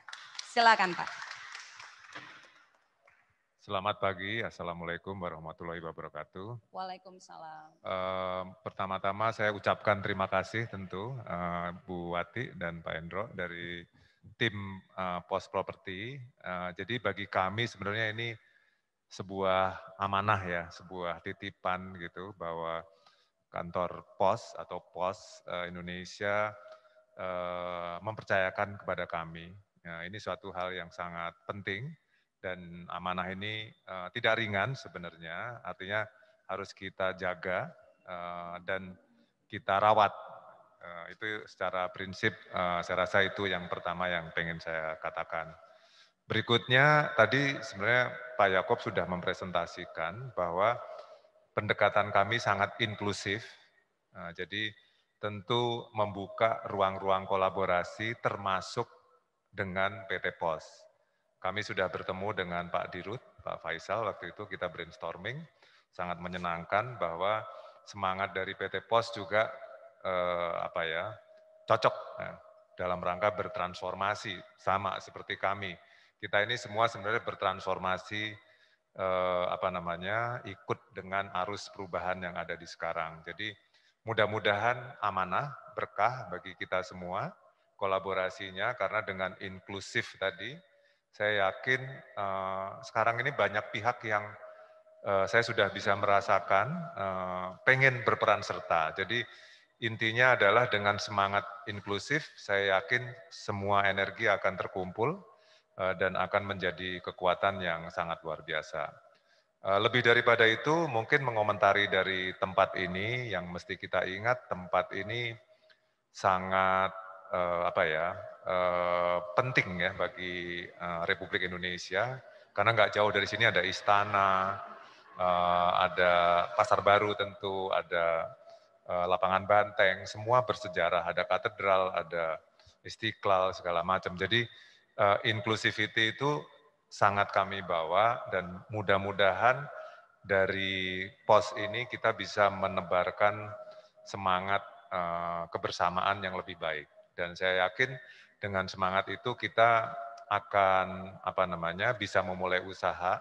Speaker 1: Silakan Pak.
Speaker 8: Selamat pagi, Assalamualaikum warahmatullahi wabarakatuh.
Speaker 1: Waalaikumsalam.
Speaker 8: Pertama-tama saya ucapkan terima kasih tentu Bu Wati dan Pak Hendro dari tim POS Property. Jadi bagi kami sebenarnya ini sebuah amanah ya, sebuah titipan gitu bahwa kantor POS atau POS Indonesia mempercayakan kepada kami. Ini suatu hal yang sangat penting. Dan amanah ini tidak ringan sebenarnya, artinya harus kita jaga dan kita rawat. Itu secara prinsip saya rasa itu yang pertama yang pengen saya katakan. Berikutnya tadi sebenarnya Pak Yaakob sudah mempresentasikan bahwa pendekatan kami sangat inklusif, jadi tentu membuka ruang-ruang kolaborasi termasuk dengan PT POS. Kami sudah bertemu dengan Pak Dirut, Pak Faisal, waktu itu kita brainstorming, sangat menyenangkan bahwa semangat dari PT POS juga cocok dalam rangka bertransformasi, sama seperti kami. Kita ini semua sebenarnya bertransformasi, ikut dengan arus perubahan yang ada di sekarang. Jadi mudah-mudahan amanah, berkah bagi kita semua, kolaborasinya karena dengan inklusif tadi, saya yakin sekarang ini banyak pihak yang saya sudah bisa merasakan pengen berperan serta. Jadi intinya adalah dengan semangat inklusif, saya yakin semua energi akan terkumpul dan akan menjadi kekuatan yang sangat luar biasa. Lebih daripada itu, mungkin mengomentari dari tempat ini yang mesti kita ingat, tempat ini sangat penting ya bagi Republik Indonesia karena nggak jauh dari sini ada istana, ada pasar baru tentu, ada lapangan banteng, semua bersejarah, ada katedral, ada Istiqlal segala macam. Jadi inclusivity itu sangat kami bawa dan mudah-mudahan dari POS ini kita bisa menebarkan semangat kebersamaan yang lebih baik. Dan saya yakin dengan semangat itu kita akan bisa memulai usaha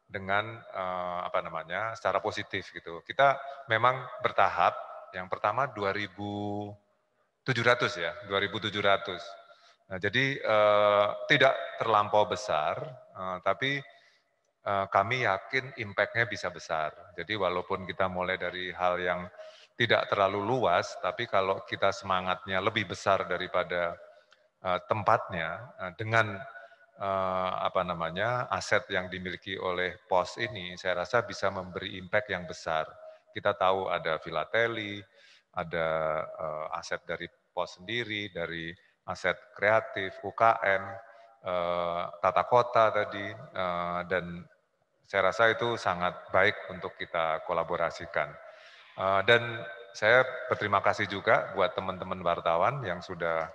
Speaker 8: dengan secara positif gitu. Kita memang bertahap. Yang pertama 2.700 ya, 2.700. Nah, jadi tidak terlampau besar, tapi kami yakin impact-nya bisa besar. Jadi walaupun kita mulai dari hal yang tidak terlalu luas, tapi kalau kita semangatnya lebih besar daripada tempatnya, dengan aset yang dimiliki oleh POS ini, saya rasa bisa memberi impact yang besar. Kita tahu ada filateli, ada aset dari POS sendiri, dari aset kreatif, UKM, tata kota tadi, dan saya rasa itu sangat baik untuk kita kolaborasikan. Dan saya berterima kasih juga buat teman-teman wartawan yang sudah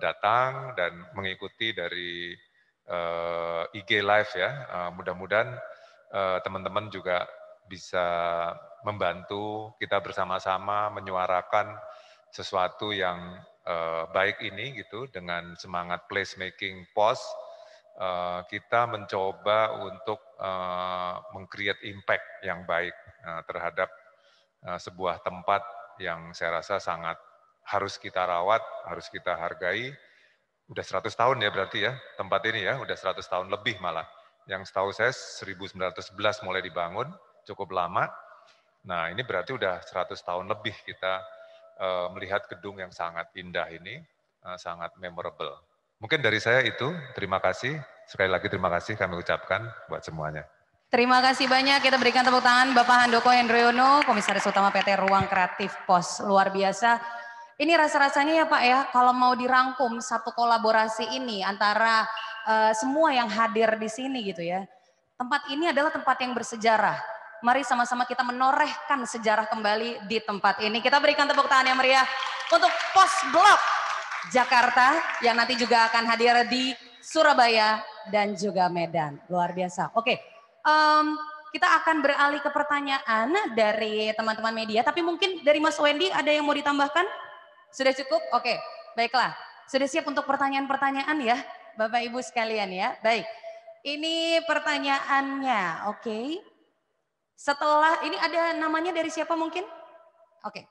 Speaker 8: datang dan mengikuti dari IG Live ya. Mudah-mudahan teman-teman juga bisa membantu kita bersama-sama menyuarakan sesuatu yang baik ini gitu dengan semangat placemaking POS kita mencoba untuk meng-create impact yang baik terhadap sebuah tempat yang saya rasa sangat harus kita rawat, harus kita hargai. Udah 100 tahun ya berarti ya, tempat ini ya, udah 100 tahun lebih malah. Yang setahu saya 1911 mulai dibangun, cukup lama. Nah ini berarti udah 100 tahun lebih kita melihat gedung yang sangat indah ini, sangat memorable. Mungkin dari saya itu, terima kasih. Sekali lagi terima kasih kami ucapkan buat semuanya.
Speaker 1: Terima kasih banyak, kita berikan tepuk tangan Bapak Handoko Hendriono, Komisaris Utama PT Ruang Kreatif POS, luar biasa. Ini rasa-rasanya ya Pak ya, kalau mau dirangkum satu kolaborasi ini antara semua yang hadir di sini gitu ya. Tempat ini adalah tempat yang bersejarah. Mari sama-sama kita menorehkan sejarah kembali di tempat ini. Kita berikan tepuk tangan yang meriah untuk POS Blok Jakarta yang nanti juga akan hadir di Surabaya dan juga Medan. Luar biasa. Oke, kita akan beralih ke pertanyaan dari teman-teman media. Tapi mungkin dari Mas Wendy ada yang mau ditambahkan? Sudah cukup? Oke, baiklah. Sudah siap untuk pertanyaan-pertanyaan ya Bapak Ibu sekalian ya. Baik, ini pertanyaannya. Oke. Setelah, ini ada namanya dari siapa mungkin? Oke.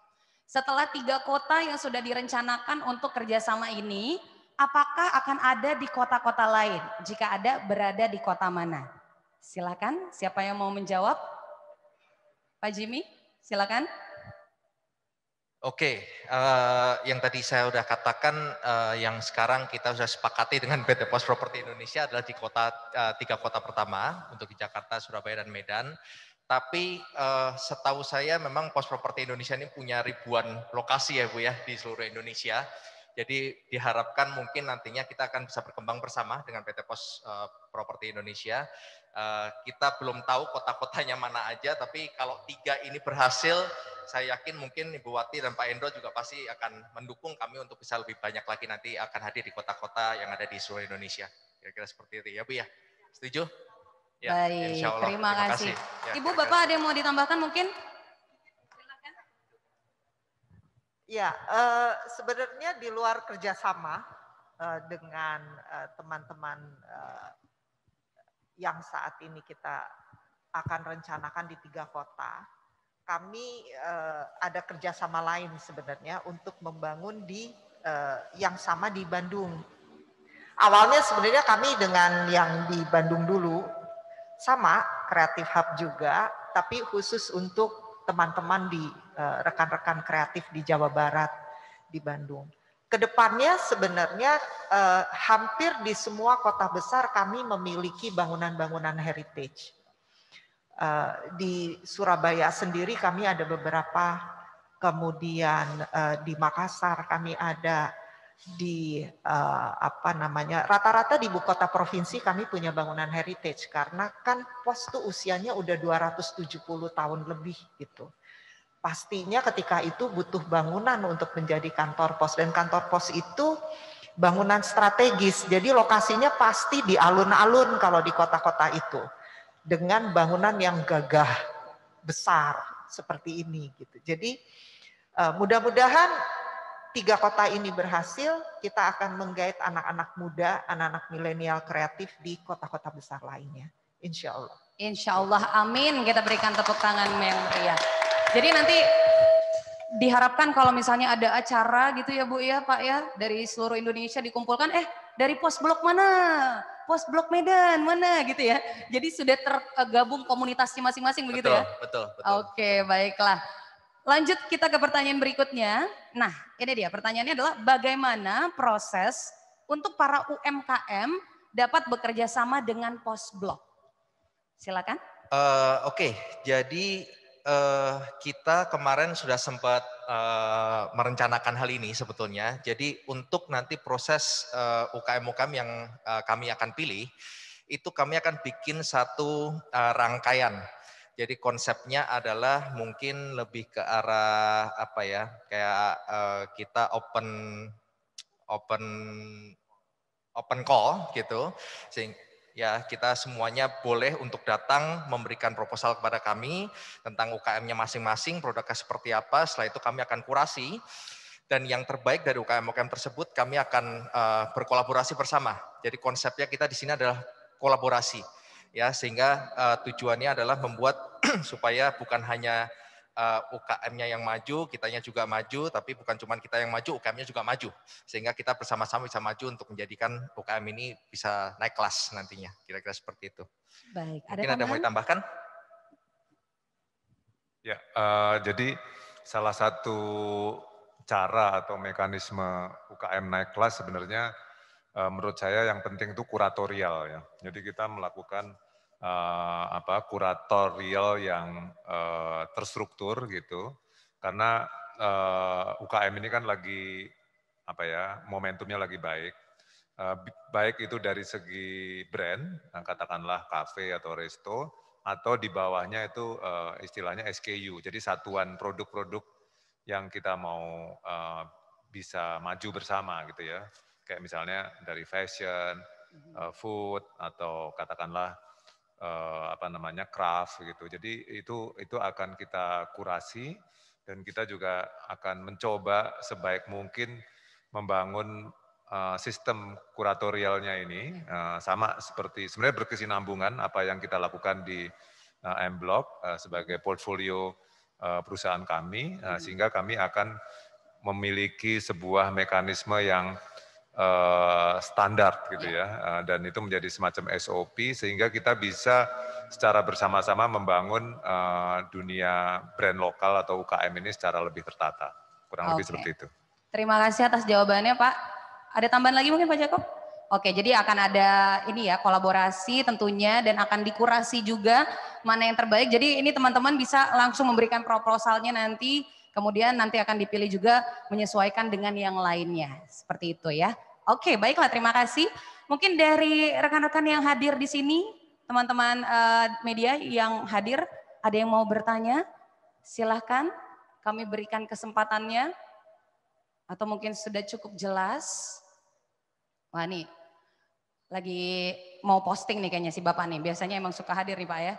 Speaker 1: Setelah 3 kota yang sudah direncanakan untuk kerjasama ini, apakah akan ada di kota-kota lain? Jika ada, berada di kota mana? Silakan, siapa yang mau menjawab? Pak Jimmy, silakan.
Speaker 7: Oke, yang tadi saya sudah katakan, yang sekarang kita sudah sepakati dengan PT Pos Properti Indonesia adalah di kota 3 kota pertama untuk di Jakarta, Surabaya, dan Medan. Tapi setahu saya memang Pos Properti Indonesia ini punya ribuan lokasi ya Bu ya di seluruh Indonesia. Jadi diharapkan mungkin nantinya kita akan bisa berkembang bersama dengan PT Pos Properti Indonesia. Kita belum tahu kota-kotanya mana aja, tapi kalau 3 ini berhasil, saya yakin mungkin Ibu Wati dan Pak Endro juga pasti akan mendukung kami untuk bisa lebih banyak lagi nanti akan hadir di kota-kota yang ada di seluruh Indonesia. Kira-kira seperti itu ya Bu ya. Setuju? Ya,
Speaker 1: baik,
Speaker 7: insya Allah.
Speaker 1: Terima kasih.
Speaker 7: Ya,
Speaker 1: Ibu, Bapak ada yang mau ditambahkan mungkin?
Speaker 5: Ya, sebenarnya di luar kerjasama dengan teman-teman yang saat ini kita akan rencanakan di 3 kota, kami ada kerjasama lain sebenarnya untuk membangun di yang sama di Bandung. Awalnya sebenarnya kami dengan yang di Bandung dulu, sama Creative Hub juga, tapi khusus untuk teman-teman di rekan-rekan kreatif di Jawa Barat, di Bandung. Kedepannya sebenarnya hampir di semua kota besar kami memiliki bangunan-bangunan heritage. Di Surabaya sendiri kami ada beberapa, kemudian di Makassar kami ada, di rata-rata di ibu kota provinsi kami punya bangunan heritage karena kan pos tuh usianya udah 270 tahun lebih gitu. Pastinya ketika itu butuh bangunan untuk menjadi kantor pos, dan kantor pos itu bangunan strategis. Jadi lokasinya pasti di alun-alun kalau di kota-kota itu, dengan bangunan yang gagah besar seperti ini gitu. Jadi mudah-mudahan 3 kota ini berhasil, kita akan menggait anak-anak muda, anak-anak milenial kreatif di kota-kota besar lainnya. Insya Allah.
Speaker 1: Insya Allah, amin. Kita berikan tepuk tangan yang meriah. Jadi nanti diharapkan kalau misalnya ada acara gitu ya Bu ya Pak ya, dari seluruh Indonesia dikumpulkan, dari pos blok mana? Pos blok Medan mana gitu ya. Jadi sudah tergabung komunitasnya masing-masing begitu ya?
Speaker 7: Betul.
Speaker 1: Oke, baiklah. Lanjut kita ke pertanyaan berikutnya. Nah, ini dia pertanyaannya adalah bagaimana proses untuk para UMKM dapat bekerja sama dengan pos blok? Silakan.
Speaker 7: Oke, jadi kita kemarin sudah sempat merencanakan hal ini sebetulnya. Jadi untuk nanti proses UKM-UKM yang kami akan pilih, itu kami akan bikin satu rangkaian. Jadi konsepnya adalah mungkin lebih ke arah apa ya, kayak kita open call gitu, sehingga ya kita semuanya boleh untuk datang memberikan proposal kepada kami tentang UKM-nya masing-masing, produknya seperti apa. Setelah itu kami akan kurasi Dan yang terbaik dari UKM-UKM tersebut kami akan berkolaborasi bersama. Jadi konsepnya kita di sini adalah kolaborasi, ya, sehingga tujuannya adalah membuat supaya bukan hanya UKM-nya yang maju, kitanya juga maju, tapi bukan cuma kita yang maju, UKM-nya juga maju. Sehingga kita bersama-sama bisa maju untuk menjadikan UKM ini bisa naik kelas nantinya. Kira-kira seperti itu.
Speaker 1: Baik,
Speaker 7: mungkin ada mau ditambahkan?
Speaker 8: Ya, jadi salah satu cara atau mekanisme UKM naik kelas sebenarnya menurut saya yang penting itu kuratorial ya. Jadi kita melakukan kuratorial yang terstruktur gitu. Karena UKM ini kan lagi momentumnya lagi baik. Baik itu dari segi brand, katakanlah kafe atau resto, atau di bawahnya itu istilahnya SKU, jadi satuan produk-produk yang kita mau bisa maju bersama gitu ya. Kayak misalnya dari fashion, food, atau katakanlah craft gitu. Jadi itu akan kita kurasi dan kita juga akan mencoba sebaik mungkin membangun sistem kuratorialnya ini sama seperti sebenarnya berkesinambungan apa yang kita lakukan di M-Block sebagai portfolio perusahaan kami, sehingga kami akan memiliki sebuah mekanisme yang standar gitu ya, dan itu menjadi semacam SOP sehingga kita bisa secara bersama-sama membangun dunia brand lokal atau UKM ini secara lebih tertata, kurang lebih seperti itu.
Speaker 1: Terima kasih atas jawabannya Pak. Ada tambahan lagi mungkin Pak Jakob? Oke, jadi akan ada ini ya kolaborasi tentunya dan akan dikurasi juga mana yang terbaik. Jadi ini teman-teman bisa langsung memberikan proposalnya nanti, kemudian nanti akan dipilih juga menyesuaikan dengan yang lainnya. Seperti itu ya. Oke, baiklah, terima kasih. Mungkin dari rekan-rekan yang hadir di sini, teman-teman media yang hadir, ada yang mau bertanya? Silahkan, kami berikan kesempatannya. Atau mungkin sudah cukup jelas? Wah nih, lagi mau posting nih kayaknya si Bapak nih. Biasanya emang suka hadir nih Pak ya.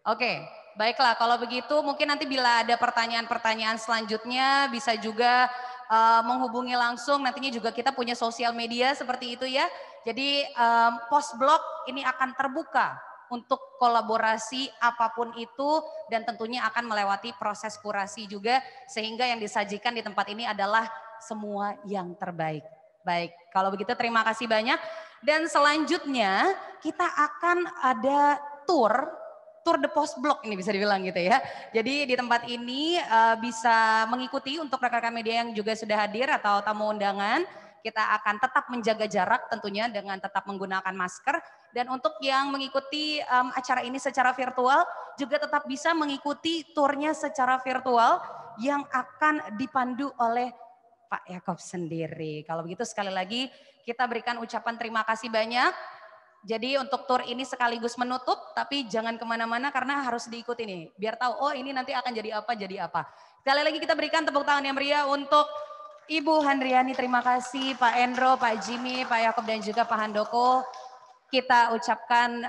Speaker 1: Oke, baiklah kalau begitu mungkin nanti bila ada pertanyaan-pertanyaan selanjutnya bisa juga menghubungi langsung. Nantinya juga kita punya sosial media seperti itu ya. Jadi Postblog ini akan terbuka untuk kolaborasi apapun itu dan tentunya akan melewati proses kurasi juga sehingga yang disajikan di tempat ini adalah semua yang terbaik. Baik, kalau begitu terima kasih banyak dan selanjutnya kita akan ada tour the Postblog ini bisa dibilang gitu ya. Jadi di tempat ini bisa mengikuti untuk rekan-rekan media yang juga sudah hadir atau tamu undangan. Kita akan tetap menjaga jarak tentunya dengan tetap menggunakan masker. Dan untuk yang mengikuti acara ini secara virtual juga tetap bisa mengikuti turnya secara virtual yang akan dipandu oleh Pak Yakob sendiri. Kalau begitu sekali lagi kita berikan ucapan terima kasih banyak. Jadi untuk tur ini sekaligus menutup, tapi jangan kemana-mana karena harus diikuti nih. Biar tahu, oh ini nanti akan jadi apa. Sekali lagi kita berikan tepuk tangan yang meriah untuk Ibu Handriani, terima kasih. Pak Endro, Pak Jimmy, Pak Yakob dan juga Pak Handoko. Kita ucapkan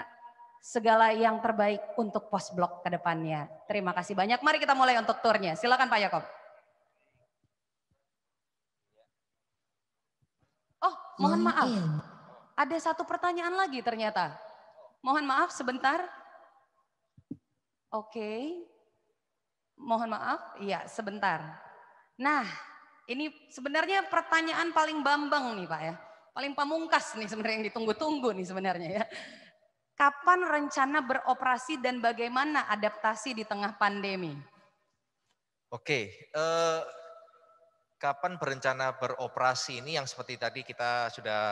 Speaker 1: segala yang terbaik untuk Postblog ke depannya. Terima kasih banyak. Mari kita mulai untuk turnya. Silakan Pak Yakob. Oh, mohon maaf. Ada satu pertanyaan lagi ternyata. Mohon maaf sebentar. Oke. Mohon maaf, iya sebentar. Nah, ini sebenarnya pertanyaan paling bambang nih Pak ya. Paling pamungkas nih sebenarnya yang ditunggu-tunggu nih sebenarnya ya. Kapan rencana beroperasi dan bagaimana adaptasi di tengah pandemi?
Speaker 7: Oke, kapan berencana beroperasi ini yang seperti tadi kita sudah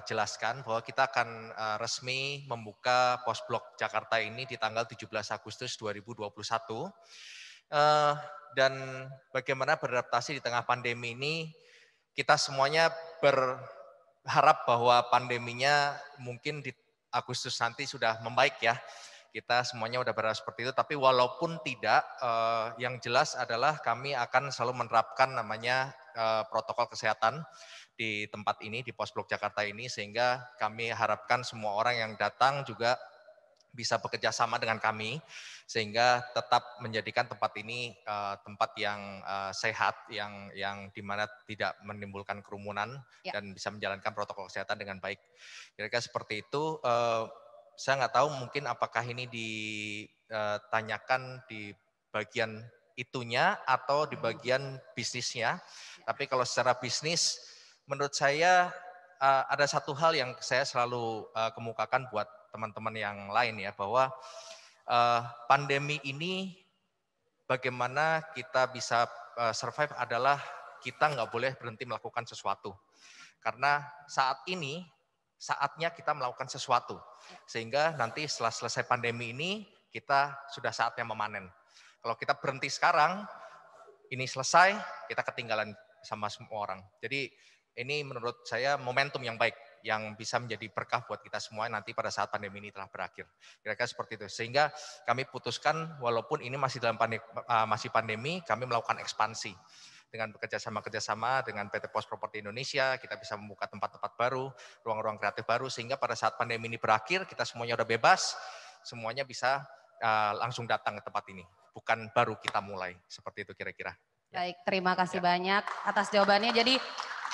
Speaker 7: jelaskan bahwa kita akan resmi membuka Postblog Jakarta ini di tanggal 17 Agustus 2021. Dan bagaimana beradaptasi di tengah pandemi ini, kita semuanya berharap bahwa pandeminya mungkin di Agustus nanti sudah membaik ya. Kita semuanya udah berharap seperti itu, tapi walaupun tidak, yang jelas adalah kami akan selalu menerapkan namanya protokol kesehatan di tempat ini, di Postblog Jakarta ini, sehingga kami harapkan semua orang yang datang juga bisa bekerja sama dengan kami sehingga tetap menjadikan tempat ini tempat yang sehat, yang dimana tidak menimbulkan kerumunan dan bisa menjalankan protokol kesehatan dengan baik. Kira-kira seperti itu. Saya nggak tahu mungkin apakah ini ditanyakan di bagian itunya atau di bagian bisnisnya. Tapi kalau secara bisnis, menurut saya ada satu hal yang saya selalu kemukakan buat teman-teman yang lain ya, bahwa pandemi ini bagaimana kita bisa survive adalah kita nggak boleh berhenti melakukan sesuatu. Karena saat ini saatnya kita melakukan sesuatu. Sehingga nanti setelah selesai pandemi ini kita sudah saatnya memanen. Kalau kita berhenti sekarang, ini selesai, kita ketinggalan sama semua orang. Jadi ini menurut saya momentum yang baik, yang bisa menjadi berkah buat kita semua nanti pada saat pandemi ini telah berakhir. Kira-kira seperti itu. Sehingga kami putuskan walaupun ini masih dalam pandemi, kami melakukan ekspansi. Dengan kerjasama dengan PT Pos Properti Indonesia, kita bisa membuka tempat-tempat baru, ruang-ruang kreatif baru, sehingga pada saat pandemi ini berakhir, kita semuanya udah bebas, semuanya bisa langsung datang ke tempat ini. Bukan baru kita mulai, seperti itu kira-kira.
Speaker 1: Baik, terima kasih banyak atas jawabannya. Jadi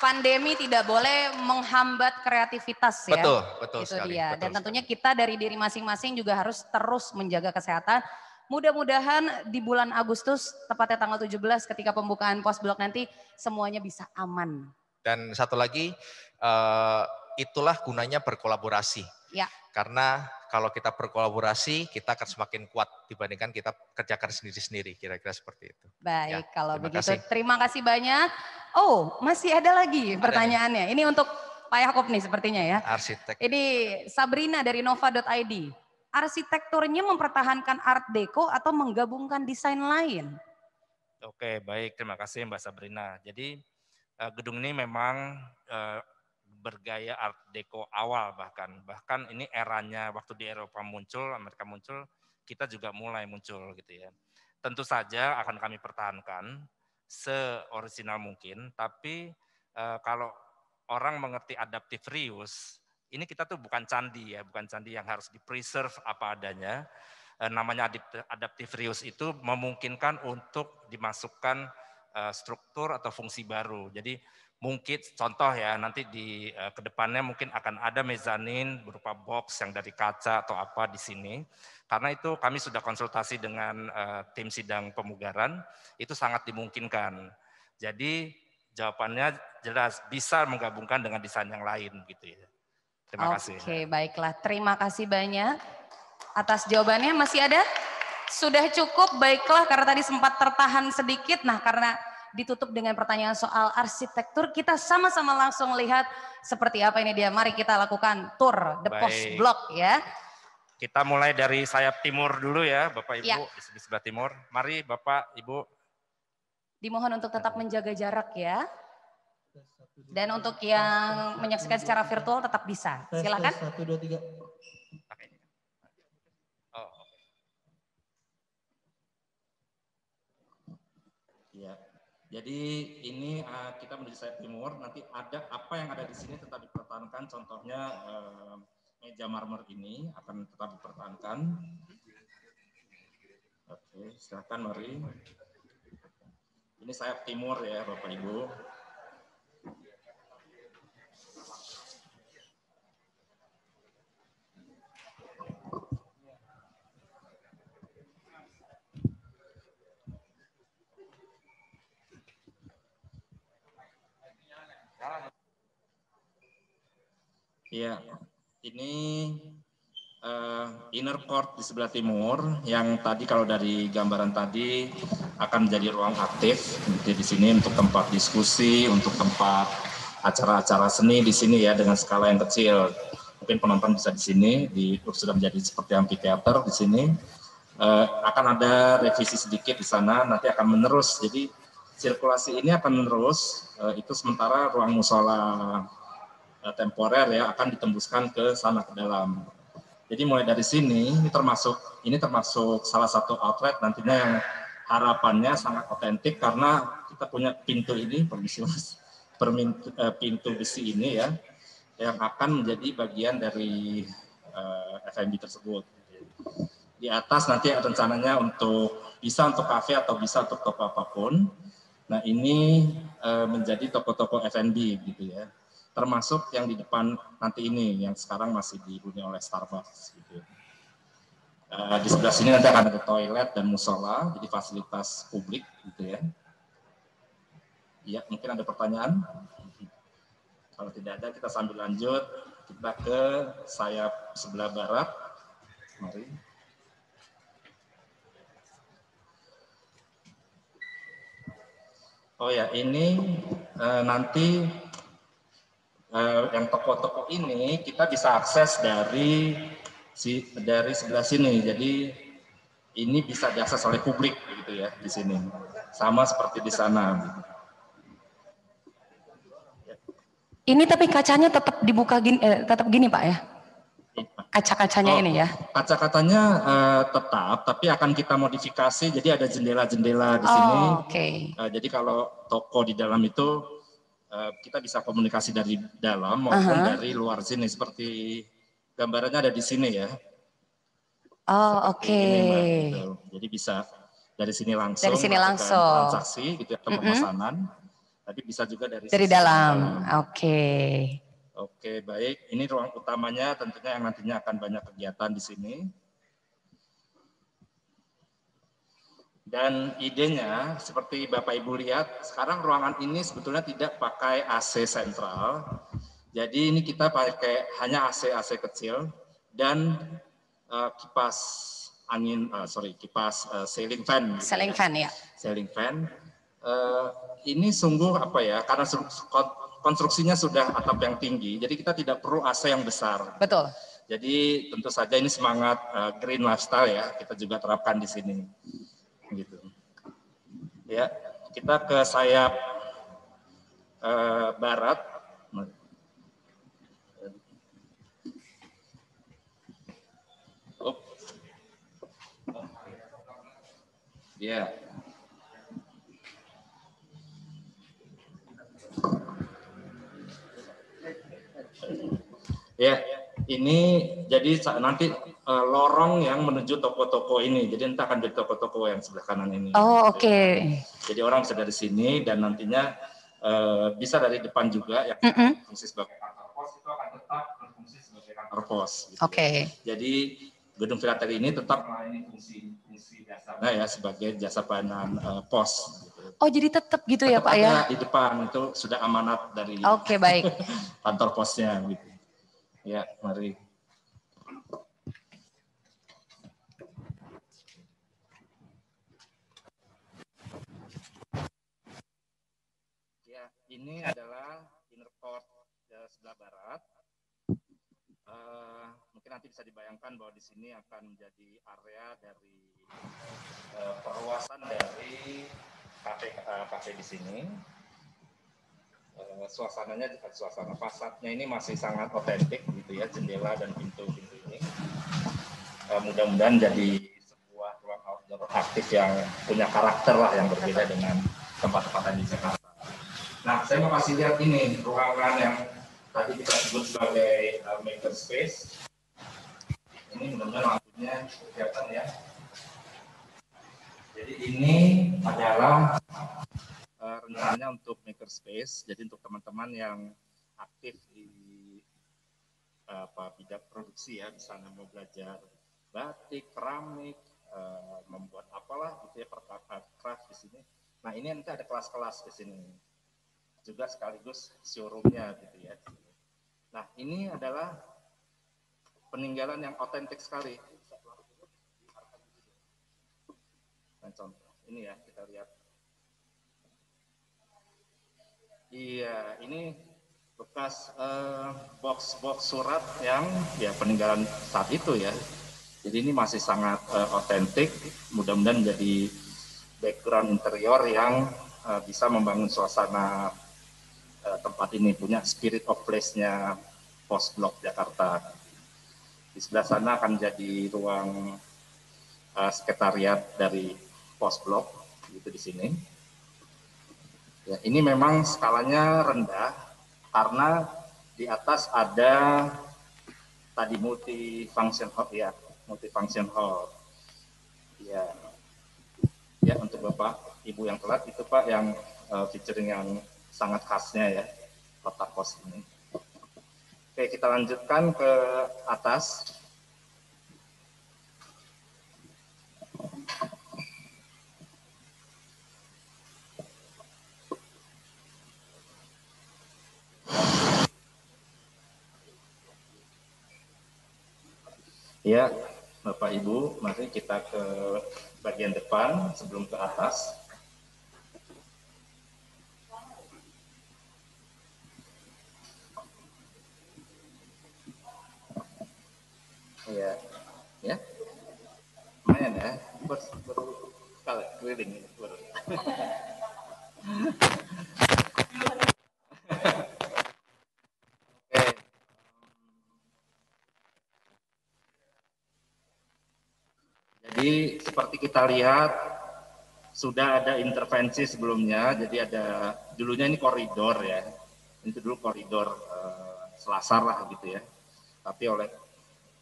Speaker 1: pandemi tidak boleh menghambat kreativitas ya.
Speaker 7: Betul
Speaker 1: itu
Speaker 7: sekali.
Speaker 1: dia.
Speaker 7: Betul
Speaker 1: Dan tentunya kita dari diri masing-masing juga harus terus menjaga kesehatan. Mudah-mudahan di bulan Agustus, tepatnya tanggal 17 ketika pembukaan pos blok nanti semuanya bisa aman.
Speaker 7: Dan satu lagi, itulah gunanya berkolaborasi.
Speaker 1: Ya.
Speaker 7: Karena kalau kita berkolaborasi, kita akan semakin kuat dibandingkan kita kerjakan sendiri-sendiri, kira-kira seperti itu.
Speaker 1: Baik,
Speaker 7: Ya,
Speaker 1: kalau
Speaker 7: terima
Speaker 1: begitu
Speaker 7: kasih.
Speaker 1: terima kasih banyak. Oh, masih ada lagi pertanyaannya. Ini untuk Pak Yaakob nih sepertinya ya.
Speaker 7: Arsitek.
Speaker 1: Ini Sabrina dari nova.id. Arsitekturnya mempertahankan Art Deco atau menggabungkan desain lain?
Speaker 6: Oke, baik. Terima kasih Mbak Sabrina. Jadi gedung ini memang bergaya Art Deco awal bahkan ini eranya waktu di Eropa muncul, Amerika muncul, kita juga mulai muncul gitu ya. Tentu saja akan kami pertahankan seorisinal mungkin, tapi kalau orang mengerti adaptive reuse, ini kita tuh bukan candi ya, bukan candi yang harus di-preserve apa adanya. Namanya adaptive reuse itu memungkinkan untuk dimasukkan struktur atau fungsi baru. Jadi mungkin contoh ya, nanti di kedepannya mungkin akan ada mezanin berupa box yang dari kaca atau apa di sini. Karena itu kami sudah konsultasi dengan tim sidang pemugaran, itu sangat dimungkinkan. Jadi jawabannya jelas bisa menggabungkan dengan desain yang lain gitu ya. Terima kasih.
Speaker 1: Oke, baiklah. Terima kasih banyak atas jawabannya. Masih ada? Sudah cukup, baiklah karena tadi sempat tertahan sedikit. Nah, karena ditutup dengan pertanyaan soal arsitektur, kita sama-sama langsung lihat seperti apa ini dia. Mari kita lakukan tour The Post Block ya.
Speaker 6: Kita mulai dari sayap timur dulu ya, Bapak Ibu
Speaker 1: ya.
Speaker 6: Di sebelah timur. Mari Bapak Ibu.
Speaker 1: Dimohon untuk tetap menjaga jarak ya. Dan untuk yang menyaksikan secara virtual tetap bisa. Silakan.
Speaker 9: 1, 2, 3.
Speaker 10: Ya. Jadi ini kita menuju sayap timur. Nanti ada apa yang ada di sini tetap dipertahankan. Contohnya meja marmer ini akan tetap dipertahankan. Oke, silakan mari. Ini sayap timur ya, Bapak Ibu. Ya, ini inner court di sebelah timur yang tadi kalau dari gambaran tadi akan menjadi ruang aktif. Jadi di sini untuk tempat diskusi, untuk tempat acara-acara seni di sini ya dengan skala yang kecil. Mungkin penonton bisa di sini, sudah menjadi seperti amphitheater di sini. Akan ada revisi sedikit di sana, nanti akan menerus. Jadi sirkulasi ini akan menerus. Itu sementara ruang musola temporer ya akan ditembuskan ke sana ke dalam. Jadi mulai dari sini ini termasuk salah satu outlet nantinya yang harapannya sangat otentik karena kita punya pintu ini pintu besi ini ya yang akan menjadi bagian dari F&B tersebut. Di atas nanti rencananya bisa untuk kafe atau bisa untuk toko apapun. Nah ini menjadi toko-toko F&B gitu ya. Termasuk yang di depan nanti ini yang sekarang masih dihuni oleh Starbucks gitu. Di sebelah sini nanti akan ada toilet dan musola, jadi fasilitas publik gitu ya. Ya, mungkin ada pertanyaan. Kalau tidak ada, kita sambil lanjut. Kita ke sayap sebelah barat. Mari. Oh ya, ini nanti yang toko-toko ini kita bisa akses dari sebelah sini. Jadi ini bisa diakses oleh publik gitu ya di sini. Sama seperti di sana.
Speaker 1: Ini tapi kacanya tetap dibuka gini, tetap gini Pak ya? Kaca-kacanya ini ya?
Speaker 10: Kaca-kacanya tetap, tapi akan kita modifikasi. Jadi ada jendela-jendela di sini.
Speaker 1: Okay.
Speaker 10: Jadi kalau toko di dalam itu kita bisa komunikasi dari dalam maupun dari luar sini. Seperti gambarannya ada di sini ya.
Speaker 1: Oh oke.
Speaker 10: Gitu. Jadi bisa dari sini langsung.
Speaker 1: Dari sini langsung.
Speaker 10: Transaksi gitu atau pemesanan. Tapi bisa juga dari
Speaker 1: dalam. Oke.
Speaker 10: Oke, baik. Ini ruang utamanya tentunya yang nantinya akan banyak kegiatan di sini. Dan idenya seperti Bapak Ibu lihat, sekarang ruangan ini sebetulnya tidak pakai AC sentral. Jadi ini kita pakai hanya AC kecil dan kipas angin, kipas ceiling fan.
Speaker 1: Ceiling fan ya.
Speaker 10: Ceiling fan. Ini sungguh apa ya, karena konstruksinya sudah atap yang tinggi, jadi kita tidak perlu AC yang besar.
Speaker 1: Betul.
Speaker 10: Jadi tentu saja ini semangat green lifestyle ya, kita juga terapkan di sini. Gitu. Ya, kita ke sayap barat. Ya. Ya, ini jadi nanti lorong yang menuju toko-toko ini. Jadi nanti akan di toko-toko yang sebelah kanan ini.
Speaker 1: Oh, oke.
Speaker 10: Jadi orang bisa dari sini dan nantinya bisa dari depan juga yang fungsi sebagai kantor pos itu akan tetap berfungsi sebagai kantor pos. Gitu.
Speaker 1: Oke.
Speaker 10: Jadi gedung Filatel ini tetap melayani fungsi dasarnya ya sebagai jasa pelayanan pos. Gitu.
Speaker 1: Oh, jadi tetap gitu ya Pak ya?
Speaker 10: Di depan itu sudah amanat dari
Speaker 1: baik.
Speaker 10: kantor posnya gitu. Ya, mari. Ya, ini adalah inner court sebelah barat. Mungkin nanti bisa dibayangkan bahwa di sini akan menjadi area dari perluasan dari kafe di sini. Suasananya, suasana fasadnya ini masih sangat otentik gitu ya, jendela dan pintu-pintu ini. Mudah-mudahan jadi sebuah ruang outdoor aktif yang punya karakter lah yang berbeda dengan tempat-tempat di Jakarta. Nah, saya mau kasih lihat ini ruangan yang tadi kita sebut sebagai maker space. Ini mudah-mudahan lampunya kelihatan ya. Jadi ini adalah rencananya untuk makerspace, jadi untuk teman-teman yang aktif di bidang produksi ya, misalnya mau belajar batik, keramik, membuat apalah gitu ya, craft di sini. Nah ini nanti ada kelas-kelas di sini, juga sekaligus showroomnya gitu ya. Nah ini adalah peninggalan yang otentik sekali. Nah, contoh ini ya kita lihat. Iya, ini bekas box-box surat yang ya peninggalan saat itu ya. Jadi ini masih sangat otentik. Mudah-mudahan menjadi background interior yang bisa membangun suasana tempat ini, punya spirit of place-nya Pos Blok Jakarta. Di sebelah sana akan jadi ruang sekretariat dari Pos Blok, gitu di sini. Ya, ini memang skalanya rendah karena di atas ada tadi multi function hub ya, multifunction hall. Ya, ya untuk Bapak Ibu yang telat itu Pak yang featuring yang sangat khasnya ya, kotak pos ini. Oke, kita lanjutkan ke atas. Ya, Bapak Ibu, mari kita ke bagian depan sebelum ke atas. Ya, ya, lumayan ya, baru kali keliling ini. Jadi seperti kita lihat sudah ada intervensi sebelumnya. Jadi ada dulunya ini koridor ya, itu dulu koridor selasar lah gitu ya. Tapi oleh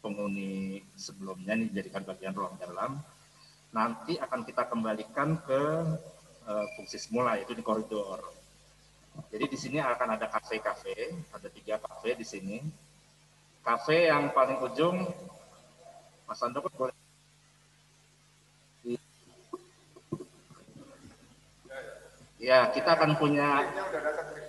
Speaker 10: penghuni sebelumnya ini dijadikan bagian ruang dalam. Nanti akan kita kembalikan ke fungsi semula, yaitu di koridor. Jadi di sini akan ada kafe-kafe, ada 3 kafe di sini. Kafe yang paling ujung, Mas Andoko boleh. Ya, kita akan punya.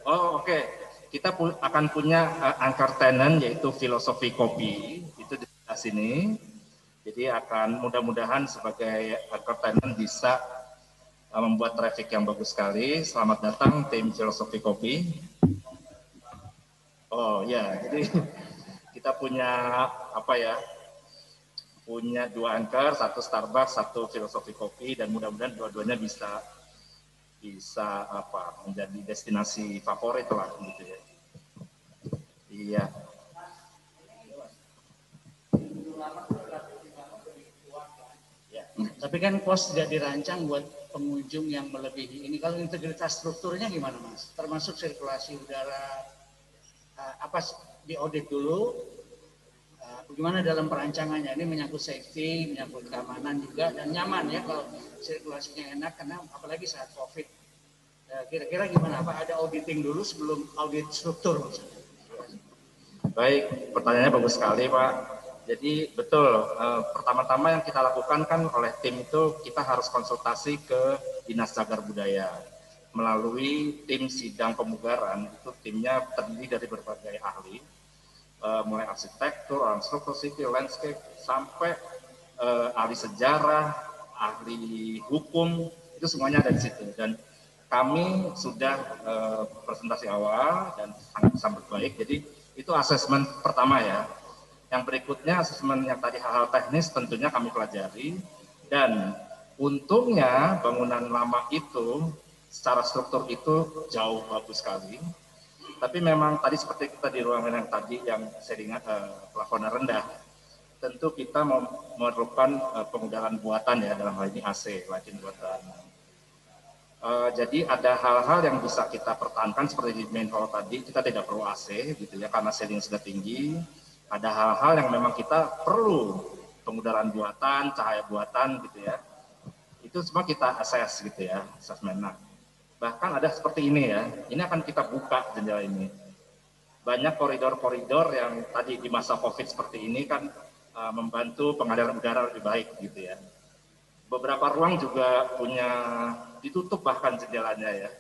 Speaker 10: Oh, oke. Kita akan punya anchor tenant yaitu Filosofi Kopi itu di sebelah sini. Jadi akan mudah-mudahan sebagai anchor tenant bisa membuat traffic yang bagus sekali. Selamat datang tim Filosofi Kopi. Oh ya, jadi kita punya apa ya? Punya 2 anchor, 1 Starbucks, 1 Filosofi Kopi, dan mudah-mudahan dua-duanya bisa apa menjadi destinasi favorit lah gitu ya. Iya.
Speaker 9: Ya. Tapi kan pos tidak dirancang buat pengunjung yang melebihi ini. Kalau integritas strukturnya gimana Mas? Termasuk sirkulasi udara, apa diaudit dulu? Bagaimana dalam perancangannya? Ini menyangkut safety, menyangkut keamanan juga, dan nyaman ya kalau sirkulasinya enak, karena apalagi saat COVID. Kira-kira gimana? Apa ada auditing dulu sebelum audit struktur?
Speaker 10: Baik, pertanyaannya bagus sekali Pak. Jadi betul, pertama-tama yang kita lakukan kan oleh tim itu kita harus konsultasi ke Dinas Cagar Budaya. Melalui tim sidang pemugaran, itu timnya terdiri dari berbagai ahli, mulai arsitektur, orang struktur sipil, landscape, sampai ahli sejarah, ahli hukum, itu semuanya ada di situ. Dan kami sudah presentasi awal dan sangat baik. Jadi itu asesmen pertama ya. Yang berikutnya asesmen yang tadi hal-hal teknis tentunya kami pelajari. Dan untungnya bangunan lama itu secara struktur itu jauh bagus sekali. Tapi memang tadi seperti kita di ruangan yang tadi yang saya ingat plafonnya rendah, tentu kita memerlukan pengudaran buatan ya, dalam hal ini AC, lighting buatan. Jadi ada hal-hal yang bisa kita pertahankan seperti di main hall tadi, kita tidak perlu AC gitu ya karena ceiling sudah tinggi. Ada hal-hal yang memang kita perlu pengudaran buatan, cahaya buatan gitu ya. Itu semua kita assess gitu ya, assessment. Nah, bahkan ada seperti ini ya, ini akan kita buka jendela ini. Banyak koridor-koridor yang tadi di masa COVID seperti ini kan membantu pengaliran udara lebih baik gitu ya. Beberapa ruang juga punya ditutup bahkan jendelanya ya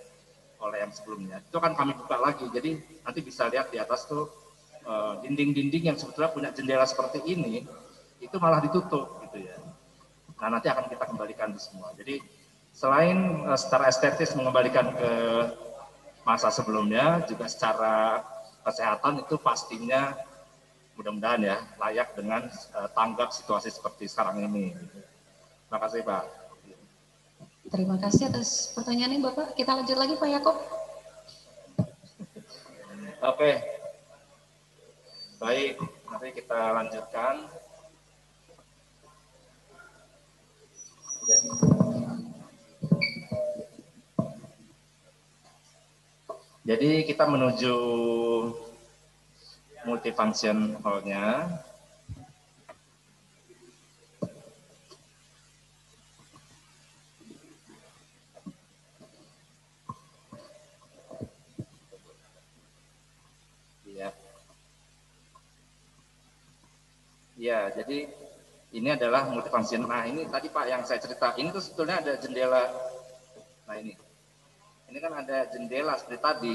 Speaker 10: oleh yang sebelumnya. Itu kan kami buka lagi, jadi nanti bisa lihat di atas tuh dinding-dinding yang sebetulnya punya jendela seperti ini, itu malah ditutup gitu ya. Nah nanti akan kita kembalikan itu semua. Jadi selain secara estetis mengembalikan ke masa sebelumnya, juga secara kesehatan itu pastinya mudah-mudahan ya layak dengan tanggap situasi seperti sekarang ini. Terima kasih Pak.
Speaker 1: Terima kasih atas pertanyaannya Bapak. Kita lanjut lagi Pak Yakob.
Speaker 10: Oke. Baik, nanti kita lanjutkan. Jadi kita menuju multifunction hall-nya. Ya, jadi ini adalah multifunction. Nah, ini tadi Pak yang saya cerita, ini tuh sebetulnya ada jendela. Nah, ini kan ada jendela seperti tadi,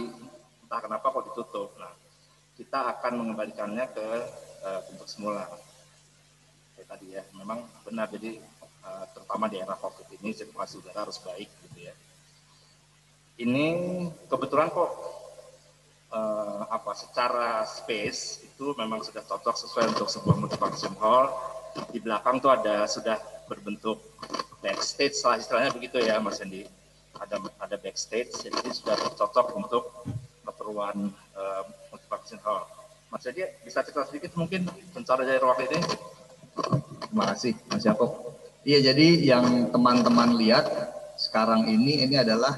Speaker 10: entah kenapa kok ditutup. Nah, kita akan mengembalikannya ke bentuk semula. Kayak tadi ya, memang benar. Jadi terutama di era COVID ini sirkulasi udara harus baik gitu ya. Ini kebetulan kok secara space itu memang sudah cocok sesuai untuk sebuah multifunction hall. Di belakang tuh sudah berbentuk backstage lah istilahnya begitu ya Mas Hendy. Ada backstage, jadi sudah cocok untuk keperluan multifunction hall. Mas Hendy bisa cerita sedikit mungkin rencana dari ruang ini?
Speaker 11: Terima kasih Mas Yakob. Iya, jadi yang teman-teman lihat sekarang ini adalah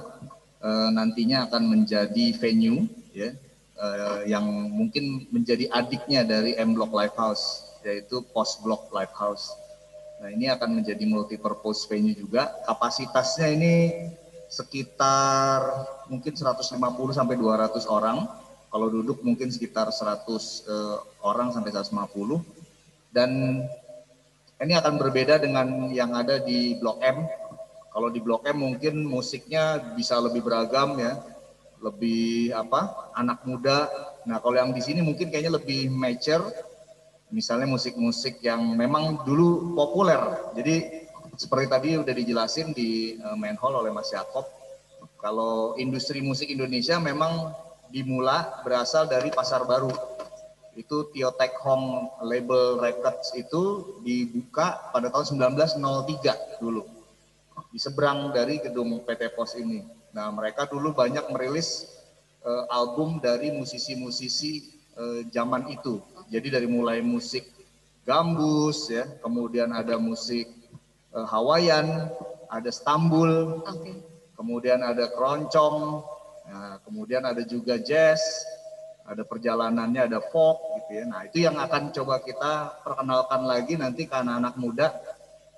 Speaker 11: nantinya akan menjadi venue ya, yang mungkin menjadi adiknya dari M Block Lifehouse, yaitu Post Block Lifehouse. Nah, ini akan menjadi multi-purpose venue juga. Kapasitasnya ini sekitar mungkin 150 sampai 200 orang. Kalau duduk mungkin sekitar 100 orang sampai 150. Dan ini akan berbeda dengan yang ada di Blok M. Kalau di Blok M mungkin musiknya bisa lebih beragam ya, lebih anak muda. Nah, kalau yang di sini mungkin kayaknya lebih mature, misalnya musik-musik yang memang dulu populer. Jadi seperti tadi udah dijelasin di main hall oleh Mas Yakob, kalau industri musik Indonesia memang berasal dari Pasar Baru. Itu Tio Tek Hong label records itu dibuka pada tahun 1903 dulu, di seberang dari gedung PT Pos ini. Nah, mereka dulu banyak merilis album dari musisi-musisi zaman itu. Jadi dari mulai musik gambus ya, kemudian ada musik Hawaiian, ada Stambul, kemudian ada keroncong, nah, kemudian ada juga jazz, ada perjalanannya, ada folk gitu ya. Nah, itu yang akan coba kita perkenalkan lagi nanti ke anak-anak muda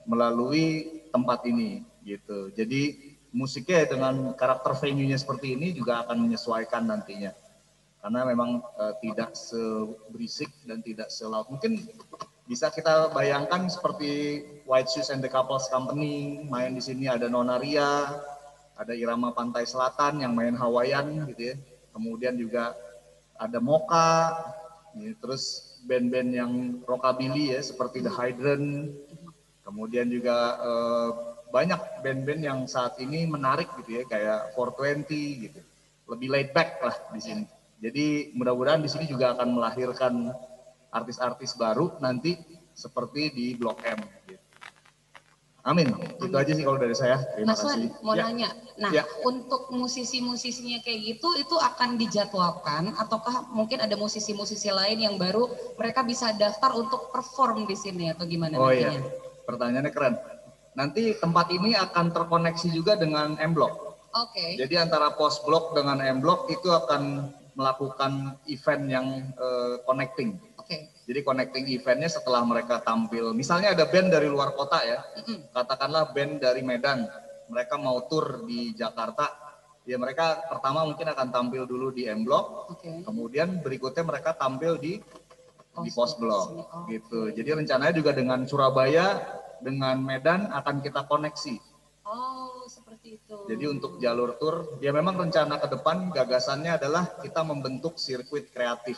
Speaker 11: melalui tempat ini gitu. Jadi musiknya dengan karakter venue-nya seperti ini juga akan menyesuaikan nantinya. Karena memang tidak seberisik dan tidak selaut. Mungkin bisa kita bayangkan seperti White Shoes and the Couples Company main di sini, ada Nonaria, ada Irama Pantai Selatan yang main Hawaiian gitu ya. Kemudian juga ada Mocha, ya, terus band-band yang rockabilly ya seperti The Hydrant. Kemudian juga banyak band-band yang saat ini menarik gitu ya, kayak 420 gitu. Lebih laid back lah di sini. Jadi mudah-mudahan di sini juga akan melahirkan artis-artis baru nanti seperti di Blok M. Gitu. Amin. Itu aja sih kalau dari saya. Terima kasih.
Speaker 1: Mas Wan, mau nanya. Nah, untuk musisi-musisinya kayak gitu, itu akan dijadwalkan ataukah mungkin ada musisi-musisi lain yang baru mereka bisa daftar untuk perform di sini atau gimana nantinya?
Speaker 11: Iya, pertanyaannya keren. Nanti tempat ini akan terkoneksi juga dengan M Block.
Speaker 1: Oke.
Speaker 11: Jadi antara Post Block dengan M Block itu akan melakukan event yang connecting. Jadi connecting eventnya setelah mereka tampil, misalnya ada band dari luar kota ya, katakanlah band dari Medan, mereka mau tur di Jakarta, ya mereka pertama mungkin akan tampil dulu di M Block, kemudian berikutnya mereka tampil di Post Block, gitu. Jadi rencananya juga dengan Surabaya, dengan Medan akan kita koneksi.
Speaker 1: Oh, seperti itu.
Speaker 11: Jadi untuk jalur tur, ya memang rencana ke depan gagasannya adalah kita membentuk sirkuit kreatif.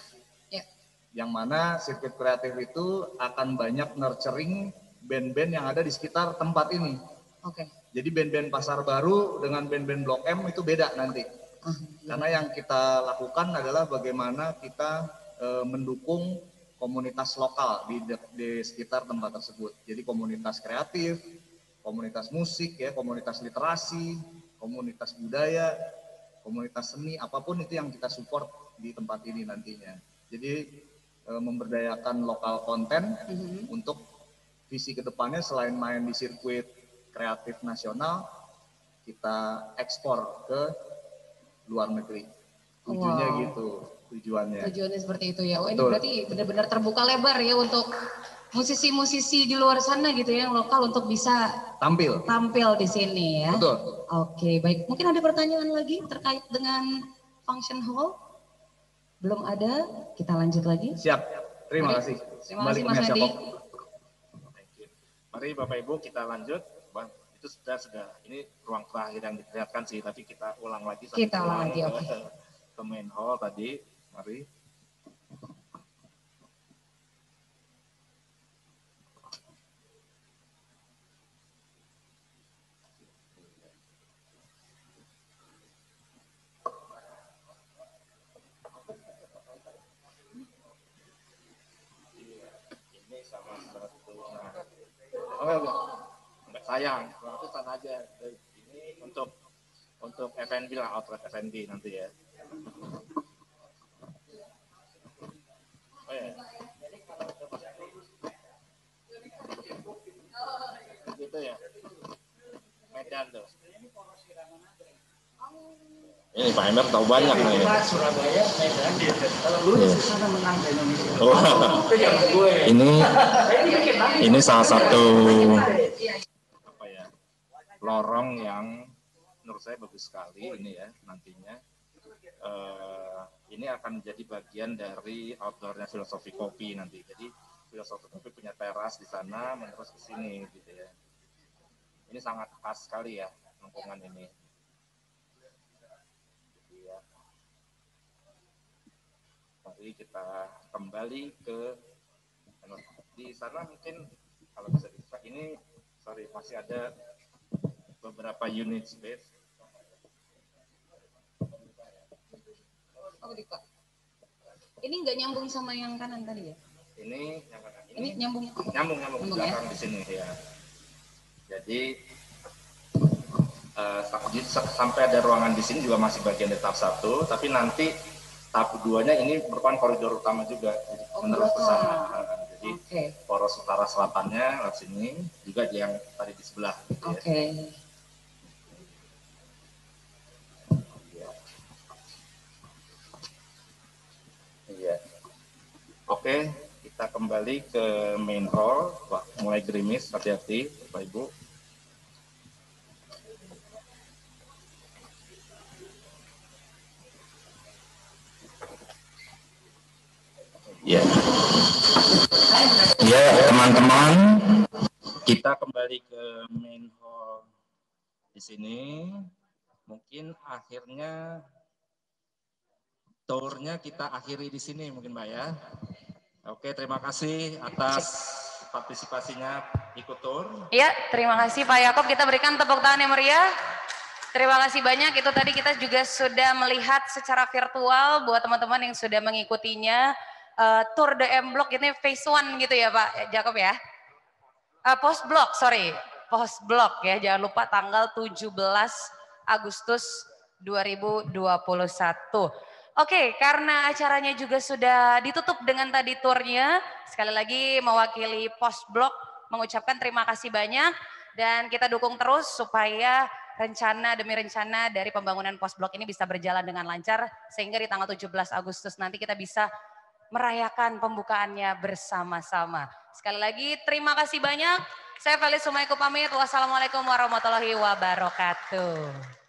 Speaker 11: Yang mana sirkuit kreatif itu akan banyak nurturing band-band yang ada di sekitar tempat ini. Jadi band-band Pasar Baru dengan band-band Blok M itu beda nanti. Karena yang kita lakukan adalah bagaimana kita mendukung komunitas lokal di sekitar tempat tersebut. Jadi komunitas kreatif, komunitas musik, ya, komunitas literasi, komunitas budaya, komunitas seni, apapun itu yang kita support di tempat ini nantinya. Jadi memberdayakan lokal konten untuk visi kedepannya selain main di sirkuit kreatif nasional, kita ekspor ke luar negeri. Tujuannya gitu, tujuannya.
Speaker 1: Tujuannya seperti itu ya. Oh, ini berarti benar-benar terbuka lebar ya untuk musisi-musisi di luar sana gitu ya, yang lokal untuk bisa tampil di sini ya.
Speaker 11: Betul.
Speaker 1: Oke, baik. Mungkin ada pertanyaan lagi terkait dengan function hall? Belum ada, kita lanjut lagi.
Speaker 11: Siap, terima kasih.
Speaker 1: Terima kasih Mas Hendy.
Speaker 10: Mari Bapak Ibu kita lanjut. Itu sudah. Ini ruang terakhir yang diperlihatkan sih, tapi kita ulang lagi.
Speaker 1: Kita ulang lagi, oke.
Speaker 10: Ke main hall tadi, mari. Enggak sayang, itu sana aja. Ini untuk F&B lah, outlet F&B nanti ya. Oh ya. Gitu ya. Medan tuh. Ini Pak Emir tahu banyak nih.
Speaker 9: Surabaya, Medan, kalau dulu sana menang di Indonesia.
Speaker 10: Ini salah satu apa ya, lorong yang menurut saya bagus sekali ini ya nantinya. Ini akan menjadi bagian dari outdoornya Filosofi Kopi nanti. Jadi Filosofi Kopi punya teras di sana, menerus ke sini gitu ya. Ini sangat khas sekali ya lingkungan ini. Mari kita kembali ke di sana mungkin kalau bisa dibuka ini, sorry masih ada beberapa unit space.
Speaker 1: Oh, dibuka. Ini nggak nyambung sama yang kanan tadi ya?
Speaker 10: Ini yang kanan
Speaker 1: ini nyambung
Speaker 10: belakang ya? Di sini ya. Jadi sampai ada ruangan di sini juga masih bagian dari tahap 1, tapi nanti tahap 2-nya ini merupakan koridor utama juga, jadi menerus ke sana. Jadi poros utara selatannya lewat sini, juga yang tadi di sebelah. Gitu ya. Iya. Oke, kita kembali ke main hall. Wah, mulai gerimis, hati-hati Bapak Ibu. Ya, teman-teman, kita kembali ke main hall di sini. Mungkin akhirnya tournya kita akhiri di sini mungkin Mbak ya. Oke, terima kasih atas partisipasinya ikut tour.
Speaker 1: Iya, terima kasih Pak Yakob. Kita berikan tepuk tangan yang meriah. Terima kasih banyak. Itu tadi kita juga sudah melihat secara virtual buat teman-teman yang sudah mengikutinya. Tour de M Block ini phase 1 gitu ya Pak Jakob ya. Post block ya, jangan lupa tanggal 17 Agustus 2021. Oke, karena acaranya juga sudah ditutup dengan tadi turnya, sekali lagi mewakili post block mengucapkan terima kasih banyak dan kita dukung terus supaya rencana demi rencana dari pembangunan post block ini bisa berjalan dengan lancar sehingga di tanggal 17 Agustus nanti kita bisa merayakan pembukaannya bersama-sama. Sekali lagi terima kasih banyak. Saya Felis Sumaiku pamit. Wassalamualaikum warahmatullahi wabarakatuh.